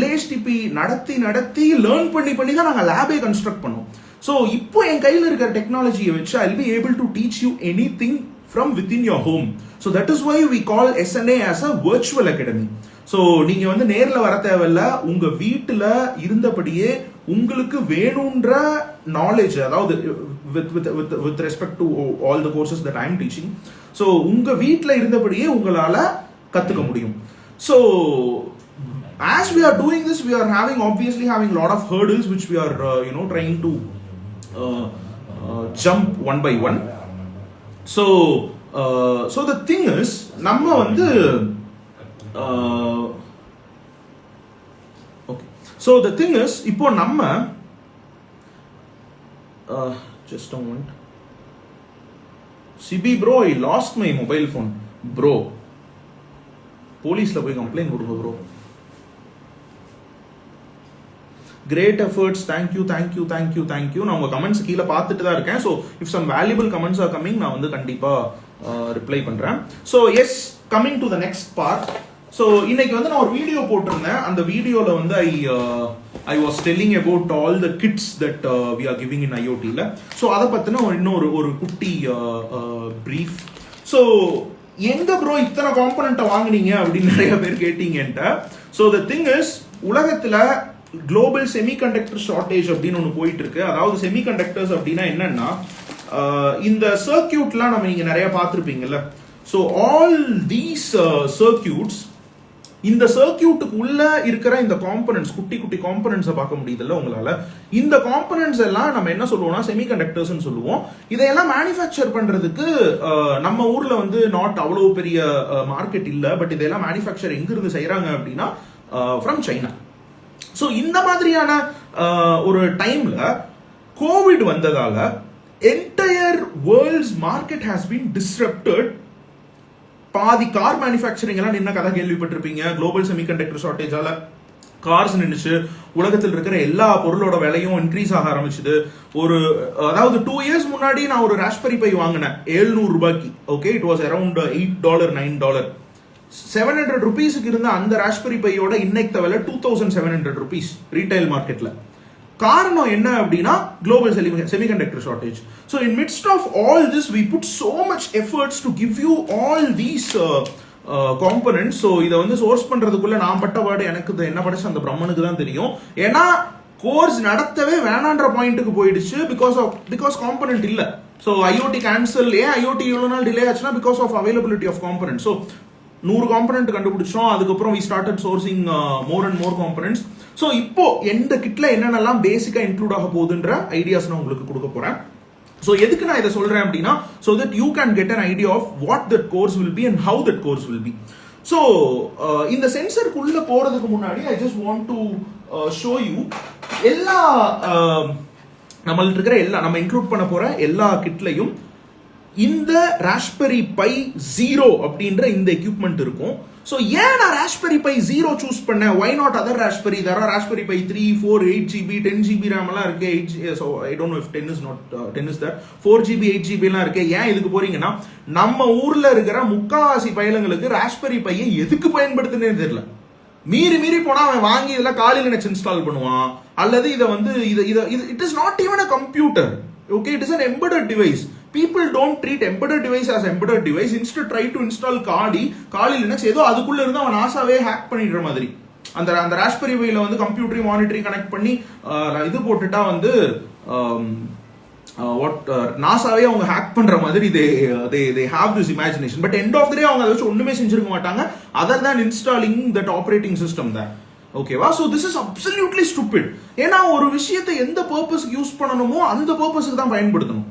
LASTP நடத்தி லேர்ன் பண்ணி தான் நாங்கள் லேபே கன்ஸ்ட்ரக்ட் பண்ணோம். ஸோ இப்போ என் கையில் இருக்கிற டெக்னாலஜியை வச்சு I'll be able to teach you anything from within your home. So that is why we call SNA as a virtual academy. So நீங்க வந்து நேரில் வர தேவையில்ல, உங்க வீட்டுல இருந்தபடியே உங்களுக்கு வேணுன்ற நாலேஜ், அதாவது with respect to all the courses that I am teaching, so உங்க வீட்டுல இருந்தபடியே உங்களால கத்துக்க முடியும். So as we are doing this, we are obviously having a lot of hurdles which we are trying to jump one by one. So the thing is, நம்ம வந்து okay, so the thing is, இப்போ நம்ம just a moment. Sibi bro, I lost my mobile phone. Bro, போலீஸ்ல போய் கம்ப்ளைண்ட் கொடுங்க bro. Great efforts, thank you. நான் உங்க கமெண்ட்ஸ் கீழே பார்த்துட்டு தான் இருக்கேன். So if some valuable comments are coming, நான் வந்து கண்டிப்பா ரிப்ளை பண்றேன். So yes, coming to the next part. So இன்னைக்கு வந்து நான் ஒரு வீடியோ போட்டிருந்தேன். அந்த வீடியோல வந்து I was telling about all the kids that we are giving in ஐஓடியில். ஸோ அதை பத்தின இன்னொரு ஒரு குட்டி பிரீஃப். ஸோ எங்க ப்ரோ இத்தனை காம்பனண்ட்டை வாங்குனீங்க அப்படின்னு நிறைய பேர் கேட்டீங்கன்ட்ட. ஸோ த திங் இஸ், உலகத்துல குளோபல் செமிகண்டக்டர் ஷார்டேஜ் அப்படின்னு ஒன்று போயிட்டு இருக்கு. அதாவது செமிகண்டக்டர்ஸ் அப்படின்னா என்னன்னா, இந்த சர்க்கியூட்லாம் நம்ம நீங்க நிறைய பார்த்துருப்பீங்கல்ல. ஸோ ஆல் தீஸ் சர்க்கியூட்ஸ், இந்த சர்க்கியூட்டுக்கு உள்ள இருக்கிற இந்த காம்பனன்ட்ஸ், குட்டி குட்டி காம்பனன்ட்ஸை பார்க்க முடியுதுல்ல உங்களால. இந்த காம்பனன்ட்ஸ் எல்லாம் நம்ம என்ன சொல்லுவோம்னா செமிகண்டக்டர்ஸ் சொல்லுவோம். இதையெல்லாம் மேனுஃபேக்சர் பண்றதுக்கு நம்ம ஊர்ல வந்து நாட் அவ்வளவு பெரிய மார்க்கெட் இல்லை. பட் இதெல்லாம் மேனுஃபேக்சர் எங்கிருந்து செய்யறாங்க அப்படின்னா ஃப்ரம் சைனா. ஸோ இந்த மாதிரியான ஒரு டைம்ல கோவிட் வந்ததால entire world's market has been disrupted. பாதி கார் மேனுஃபேக்சரிங் எல்லாம் நின்ன கதை கேள்விப்பட்டிருப்பீங்க. குளோபல் செமிகண்டக்டர் ஷார்டேஜால கார்ஸ் நின்னுச்சு. உலகத்தில் இருக்கிற எல்லா பொருளோட விலையும் இன்க்ரீஸ் ஆக ஆரம்பிச்சுது. அதாவது 2 years முன்னாடி நான் ஒரு ராஸ்பெரி பை வாங்கினேன் 700 ரூபாய்க்கு. Okay, it was around $8 $9. 700 rupeesக்கு இருந்த அந்த ராஸ்பெரி பையோட இன்னைக்கு விலை 2700 rupees ரீட்டைல் மார்க்கெட்ல. காரணம் என்ன அப்படின்னா global semiconductor shortage. So in midst of all this we put so much efforts to give you all these components. So இதை வந்து சோர்ஸ் பண்றதுக்குள்ள நான் பட்ட வார்டு எனக்கு என்ன படிச்சு அந்த பிரம்மனுக்கு தான் தெரியும். ஏன்னா கோர்ஸ் நடத்தவே வேணான்ற பாயிண்ட்டுக்கு போயிடுச்சு. பிகாஸ் காம்பனன்ட் இல்ல. So IoT cancel. ஏன் ஐஓடி இவ்வளவு நாள் டிலே ஆச்சுன்னா because of availability of component. So 100 component கண்டுபிடிச்சோம். அதுக்கப்புறம் we started sourcing more and more components. So இப்போ எந்த கிட்ல என்னென்னலாம் பேசிக்கா இன்க்ளூட் ஆக போகுதுன்ற ஐடியாஸ் நான் உங்களுக்கு கொடுக்க போறேன். ஸோ எதுக்கு நான் இதை சொல்றேன் அப்படின்னா, so that you can get an idea of what that course will be and how that course will be. So இந்த சென்சருக்குள்ள போறதுக்கு முன்னாடி I just want to show you எல்லா நம்மள்ட்ட இருக்கிற நம்ம இன்க்ளூட் பண்ண போற எல்லா கிட்லையும் இந்த ராஸ்பெரி பை 0 அப்படின்ற இந்த எக்யூப்மெண்ட் இருக்கும். ஸோ ஏன் நான் ராஸ்பெரி பை 0 சூஸ் பண்ணேன்? why not other raspberry? there are raspberry pi 3, 4, 8GB, 10GB RAM எல்லாம் இருக்கு. so I don't know if 10 is not 10 is there. 4GB, 8GB எல்லாம் இருக்கு. ஏன் இதுக்கு போறீங்கன்னா, நம்ம ஊர்ல இருக்கிற முக்காவாசி பயலுங்களுக்கு ராஸ்பெரி பையை எதுக்கு பயன்படுத்துனே தெரியல. மீறி போனா அவன் வாங்கி இதுல காலி லினக்ஸ் இன்ஸ்டால் பண்ணுவான். அல்லது இதை வந்து it is not even a computer. Okay, it is an embedded device. People don't treat embedded device as embedded device. Instead try to install Kali Linux. ஏதோ அதுக்குள்ள இருந்து அவன் நாசாவே ஹேக் பண்ணிடுற மாதிரி. அந்த ராஸ்பெரி பைல வந்து கம்ப்யூட்டரையும் மானிட்டரையும் கனெக்ட் பண்ணி இது போட்டுட்டா வந்து நாசாவே அவங்க ஹேக் பண்ற மாதிரி they have this imagination. But end of the day அவங்க அதை வச்சு ஒண்ணுமே செஞ்சிருக்க மாட்டாங்க other than installing that operating system there. ஓகேவா? So this is absolutely stupid. ஏன்னா ஒரு விஷயத்தை எந்த பர்பஸ்க்கு யூஸ் பண்ணணுமோ அந்த பர்பஸ்க்கு தான் பயன்படுத்தணும்.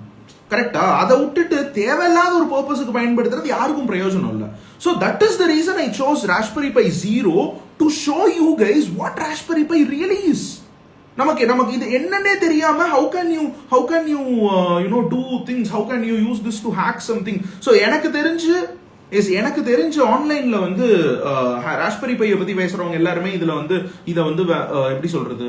கரெக்டா? அதை விட்டுட்டு தேவையில்லாத ஒரு பர்பஸ்க்கு பயன்படுத்துறது யாருக்கும் பிரயோஜனம் இல்லை. So that is the reason I chose Raspberry Pi 0 to show you guys what Raspberry Pi really is. நமக்கு இது என்னன்னே தெரியாம how can you do things, how can you use this to hack something. So எனக்கு தெரிஞ்சு ஆன்லைன்ல வந்து ராஸ்பெரி பையை பத்தி பேசுறவங்க எல்லாருமே இதை வந்து எப்படி சொல்றது,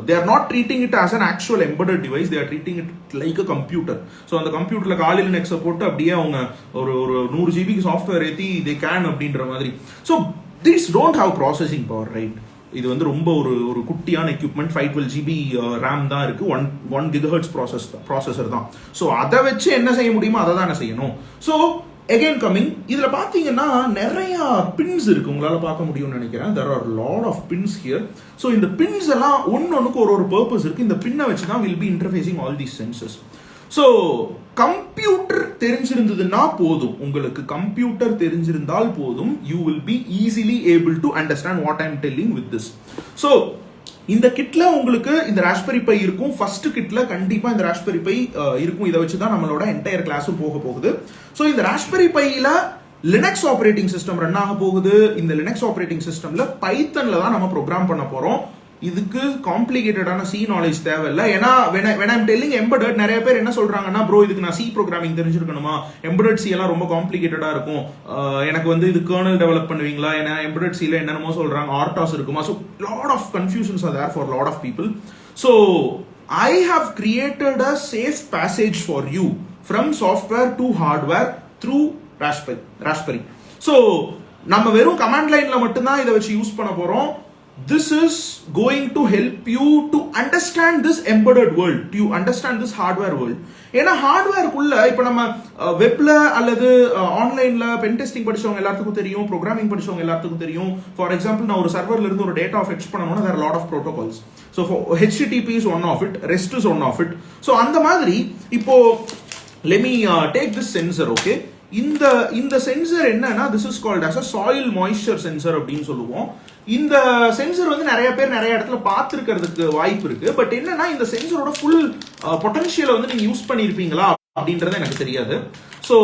they are not treating it as an actual embedded device, they are treating it like a computer. So அந்த கம்ப்யூட்டர்ல காலி லினக்ஸை போட்டு அப்படியே அவங்க ஒரு 100GB சாஃப்ட்வேர் ஏற்றி they can அப்படின்ற மாதிரி. So these don't have processing power, right? இது வந்து ரொம்ப ஒரு குட்டியான எக்யூப்மெண்ட். 512GB ரேம் தான் இருக்கு. 1 GHz ப்ராசஸர் தான். ஸோ அதை வச்சு என்ன செய்ய முடியுமோ அதை தான் செய்யணும். ஸோ again coming, இதுல பாத்தீங்கன்னா நிறைய பின்ஸ் இருக்கு. உங்களால பார்க்க முடியும்னு நினைக்கிறேன். there are a lot of pins here. so இந்த pins எல்லாம் ஒன்னொன்னுக்கு ஒரு பர்பஸ் இருக்கு. இந்த பின்னை வச்சு தான் will be interfacing all these sensors. So computer தெரிஞ்சிருந்ததுன்னா போதும், உங்களுக்கு கம்ப்யூட்டர் தெரிஞ்சிருந்தால் போதும், you will be easily able to understand what I am telling with this. So இந்த கிட்ல உங்களுக்கு இந்த ராஸ்பெரி பை இருக்கும். ஃபர்ஸ்ட் கிட்ல கண்டிப்பா இந்த ராஸ்பெரி பை இருக்கும். இதை வச்சு தான் நம்மளோட என்டையர் கிளாஸும் போக போகுது. ஸோ இந்த ராஸ்பெரி பையில லினக்ஸ் ஆப்ரேட்டிங் சிஸ்டம் ரன் ஆக போகுது. இந்த லினக்ஸ் ஆப்ரேட்டிங் சிஸ்டம்ல பைத்தன்ல தான் நம்ம ப்ரோக்ராம் பண்ண போறோம். இதுக்கு காம்ப்ளிகேட்டடான சி நாலேஜ் தேவையில்லை. ஏன்னா when I'm telling embedded, நிறைய பேர் என்ன சொல்றாங்கன்னா, ப்ரோ இதுக்கு நான் சி ப்ரோக்ராமிங் தெரிஞ்சிருக்கணுமா, எம்பெடட் சி எல்லாம் ரொம்ப காம்ப்ளிகேட்டடா இருக்கும், எனக்கு வந்து இது கர்னல் டெவலப் பண்ணுவீங்களா, ஏன்னா எம்பெடட் சில என்னென்னமோ சொல்றாங்க, ஆர்டாஸ் இருக்குமா. So lot of confusions are there for lot of people. So I have created a safe passage for you from software to hardware through Raspberry. So நம்ம வெறும் கமாண்ட் லைன்ல மட்டும்தான் இதை வச்சு யூஸ் பண்ண போறோம். This is going to help you to understand this embedded world, to understand this hardware world. ஏன்னா ஹார்ட்வேர்க்குள்ள இப்போ நம்ம வெப்ல அல்லது ஆன்லைன்ல பென் டெஸ்டிங் படிச்சவங்க எல்லாத்துக்கும் தெரியும், ப்ரோக்ராமிங் படிச்சவங்க எல்லாத்துக்கும் தெரியும். ஃபார் எக்ஸாம்பிள், நான் ஒரு சர்வர்ல இருந்து ஒரு டேட்டா ஃபெட்ச் பண்ணணும்னா there are a lot of protocols. So HTTP is one of it, REST is one of it. So அந்த மாதிரி இப்போ let me take this sensor, okay. இந்த சென்சர் என்னன்னா, this is called as a soil moisture sensor அப்படின்னு சொல்லுவோம். இந்த சென்சர் வந்து நிறைய பேர் நிறைய இடத்துல பார்த்துருக்கிறதுக்கு வாய்ப்பு இருக்கு. பட் என்னன்னா, இந்த சென்சரோட ஃபுல் பொட்டன்ஷியலை வந்து நீங்க யூஸ் பண்ணிருப்பீங்களா அப்படின்றது எனக்கு தெரியாது. So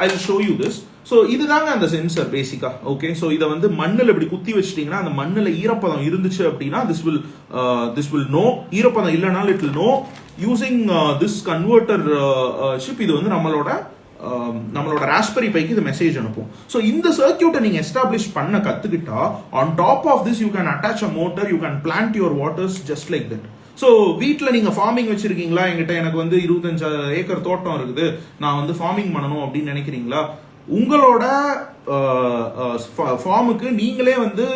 I will show you this. So இதுதாங்க அந்த சென்சர் பேசிக்கா. ஓகே, ஸோ இதை வந்து மண்ணில் இப்படி குத்தி வச்சிட்டீங்கன்னா, அந்த மண்ணில் ஈரப்பதம் இருந்துச்சு அப்படின்னா this will know. ஈரப்பதம் இல்லைனாலும் it will know. Using this converter chip இது வந்து நம்மளோட ராஸ்பெரி பைக்கு இது மெசேஜ் அனுப்பும். ஸோ இந்த சர்க்கியூட்டை நீங்க எஸ்டாப்ளிஷ் பண்ண கத்துக்கிட்டா, on top of this you can attach a motor, you can plant your waters just like that. So வீட்டில் நீங்க ஃபார்மிங் வச்சிருக்கீங்களா, என்கிட்ட எனக்கு வந்து 25 ஏக்கர் தோட்டம் இருக்குது, நான் வந்து ஃபார்மிங் பண்ணணும் அப்படின்னு நினைக்கிறீங்களா, உங்களோட ஃபார்முக்கு நீங்களே வந்து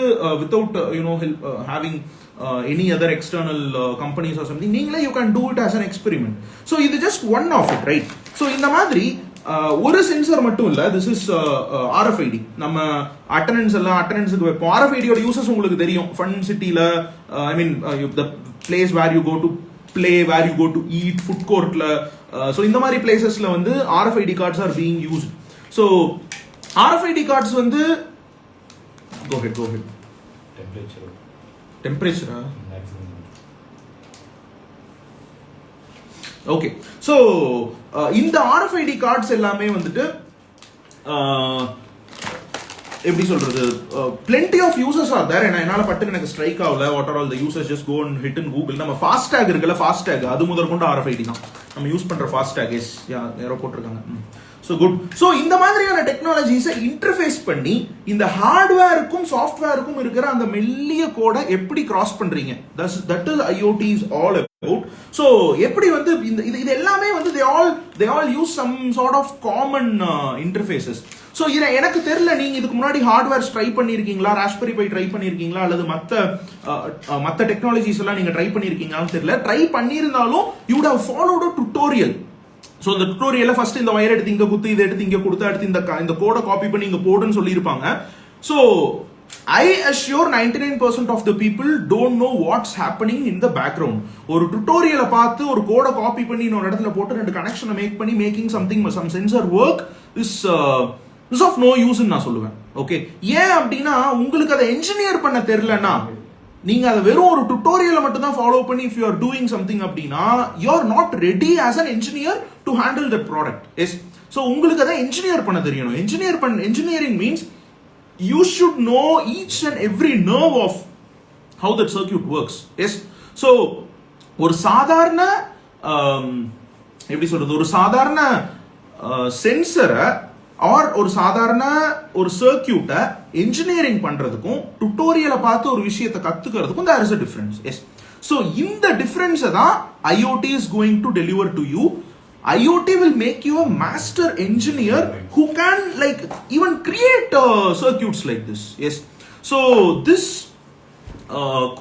without help having any other external companies or something, நீங்களே you can do it as an experiment. So இது just one of it, right? So இந்த மாதிரி ஒரு சென்சர் மட்டும் இல்ல, this is RFID. நம்ம அட்டெண்டன்ஸுக்கு வைப்போம். RFID யோட யூசஸ் உங்களுக்கு தெரியும். ஃபன் சிட்டில, ஐ மீன் the place where you go to play, where you go to eat, food courtல, so இந்த மாதிரி பிளேசஸ்ல வந்து RFID cards are being used. So RFID cards வந்து go ahead temperature okay. So இந்த RFID கார்ட்ஸ் எல்லாமே வந்துட்டு எப்படி சொல்றது, plenty of users are there. என்னால பட்டு எனக்கு ஸ்ட்ரைக் ஆகல what are all the users, just go and hit in Google. நம்ம ஃபாஸ்டாக் இருக்குல்ல, ஃபாஸ்டாக் அது முதல் கொண்டு RFID தான் நம்ம யூஸ் பண்ற ஃபாஸ்டாக். எஸ், யாரோ போட்டிருக்காங்க. So good. ஸோ இந்த மாதிரியான டெக்னாலஜிஸை இன்டர்ஃபேஸ் பண்ணி இந்த ஹார்ட்வேருக்கும் சாஃப்ட்வேருக்கும் இருக்கிற அந்த மெல்லிய கோடை எப்படி கிராஸ் பண்றீங்க, that is IoT is all about. So எப்படி வந்து இது எல்லாமே வந்து they all use some sort of common interfaces. So இதை எனக்கு தெரியல, நீங்க இதுக்கு முன்னாடி ஹார்ட்வேர் ட்ரை பண்ணிருக்கீங்களா, ராஸ்பெரி பை ட்ரை பண்ணிருக்கீங்களா, அல்லது மற்ற டெக்னாலஜிஸ் எல்லாம் நீங்க ட்ரை பண்ணிருக்கீங்களான்னு தெரியல. ட்ரை பண்ணியிருந்தாலும் you would have followed a tutorial. So இந்த டுட்டோரியல்ல ஃபர்ஸ்ட் இந்த வயர் எடுத்து இங்க குத்து, இதை எடுத்து இங்க கொடுத்து, அடுத்து இந்த கோடை காப்பி பண்ணி இங்க போடுன்னு சொல்லியிருப்பாங்க. So I assure 99% of the people don't know what's happening in the background. ஒரு டுட்டோரியலை பார்த்து ஒரு கோடை காப்பி பண்ணி இன்னொரு இடத்துல போட்டு ரெண்டு கனெக்ஷனை மேக் பண்ணி making something some sensor work is of no use நான் சொல்லுவேன். ஓகே, ஏன் அப்படின்னா உங்களுக்கு அதை என்ஜினியர் பண்ண தெரியலன்னா, நீங்க அதை வெறும் ஒரு டுட்டோரியலை மட்டும் தான் ஃபாலோ பண்ணி if you are doing something அப்படின்னா you are not ready as an engineer to handle that product. Yes, so உங்களுக்கு அதை என்ஜினியர் பண்ண தெரியணும். engineering means you should know each and every nerve of how that circuit works. Yes, so ஒரு சாதாரண எப்படி சொல்றது, ஒரு சாதாரண சென்சரை ஆர் ஒரு சாதாரண ஒரு சர்க்கியூட்டை என்ஜினியரிங் பண்றதுக்கும் டுட்டோரியலை பார்த்து ஒரு விஷயத்தை கத்துக்கிறதுக்கும் there is a difference. Yes, so இந்த டிஃபரன்ஸை தான் IoT is going to deliver to you. IoT will make you a master engineer who can like even create circuits like this. Yes, so this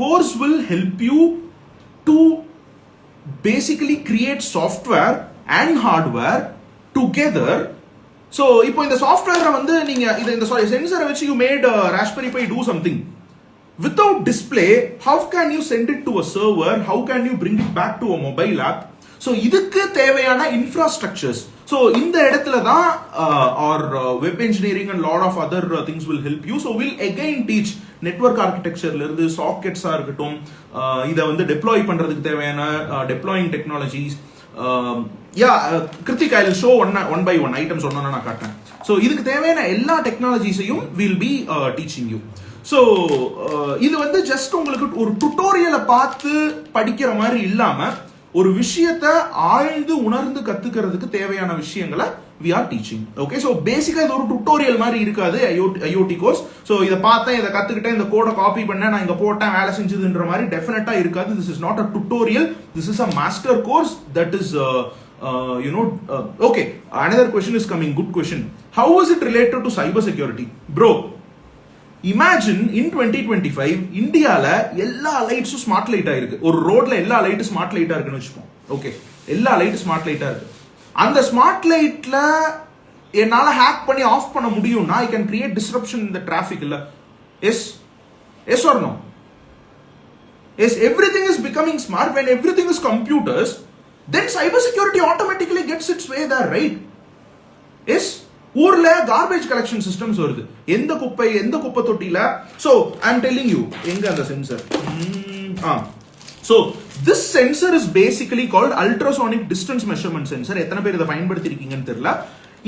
course will help you to basically create software and hardware together. So இப்போ இந்த சாஃப்ட்வேரை வந்து நீங்க இந்த சென்சரை வச்சு you made Raspberry Pi do something without display. How can you send it to a server? How can you bring it back to a mobile app? So இதுக்கு தேவையான இன்ஃப்ராஸ்ட்ரக்சர்ஸ். ஸோ இந்த இடத்துல தான் our web engineering and lot of other things will help you. So will again teach network ஆர்கிடெக்சர்ல இருந்து சாக்கெட்ஸா இருக்கட்டும், இதை வந்து டெப்ளாய் பண்றதுக்கு தேவையான deploying technologies. Krithik, I will show one by one items ஒன்னு நான் காட்டுறேன். ஸோ இதுக்கு தேவையான எல்லா டெக்னாலஜிஸையும் will be teaching you. So இது வந்து ஜஸ்ட் உங்களுக்கு ஒரு டுட்டோரியலை பார்த்து படிக்கிற மாதிரி இல்லாம ஒரு விஷயத்தை ஆழ்ந்து உணர்ந்து கத்துக்கிறதுக்கு தேவையான விஷயங்களை we are teaching. Okay, so பேசிக்கா இது ஒரு டுட்டோரியல் மாதிரி இருக்காது IoT கோர்ஸ். ஸோ இதை பார்த்தேன், இதை கத்துக்கிட்டேன், இந்த கோடை காப்பி பண்ணேன், நான் இங்க போட்டேன், வேலை செஞ்சதுன்ற மாதிரி டெஃபினட்டா இருக்காது. This is not a tutorial, this is a master course. That is okay. Another question is coming, good question. How is it related to cyber security? Bro, imagine in 2025 இந்தியால எல்லா லைட்ஸும் ஸ்மார்ட் லைட்டா இருக்கு. ஒரு ரோட்ல எல்லா லைட்டும் ஸ்மார்ட் லைட்டா இருக்குன்னு வச்சுப்போம். ஓகே, எல்லா லைட்டும் ஸ்மார்ட் லைட்டா இருக்கு. அந்த ஸ்மார்ட் லைட்ல என்னால ஹேக் பண்ணி ஆஃப் பண்ண முடியும்னா I can create disruption in the traffic. இல்ல yes or no? Yes, everything is becoming smart. when everything is computers, then cyber security automatically gets its way there, right? Yes, ஊர்ல கார்பேஜ் கலெக்ஷன் சிஸ்டம்ஸ் வருது. எந்த குப்பை தொட்டில. So I am telling you, எங்க அந்த sensor. So this sensor is basically called ultrasonic distance measurement sensor. எத்தனை பேர் இதை பயன்படுத்தி இருக்கீங்கன்னு தெரியல.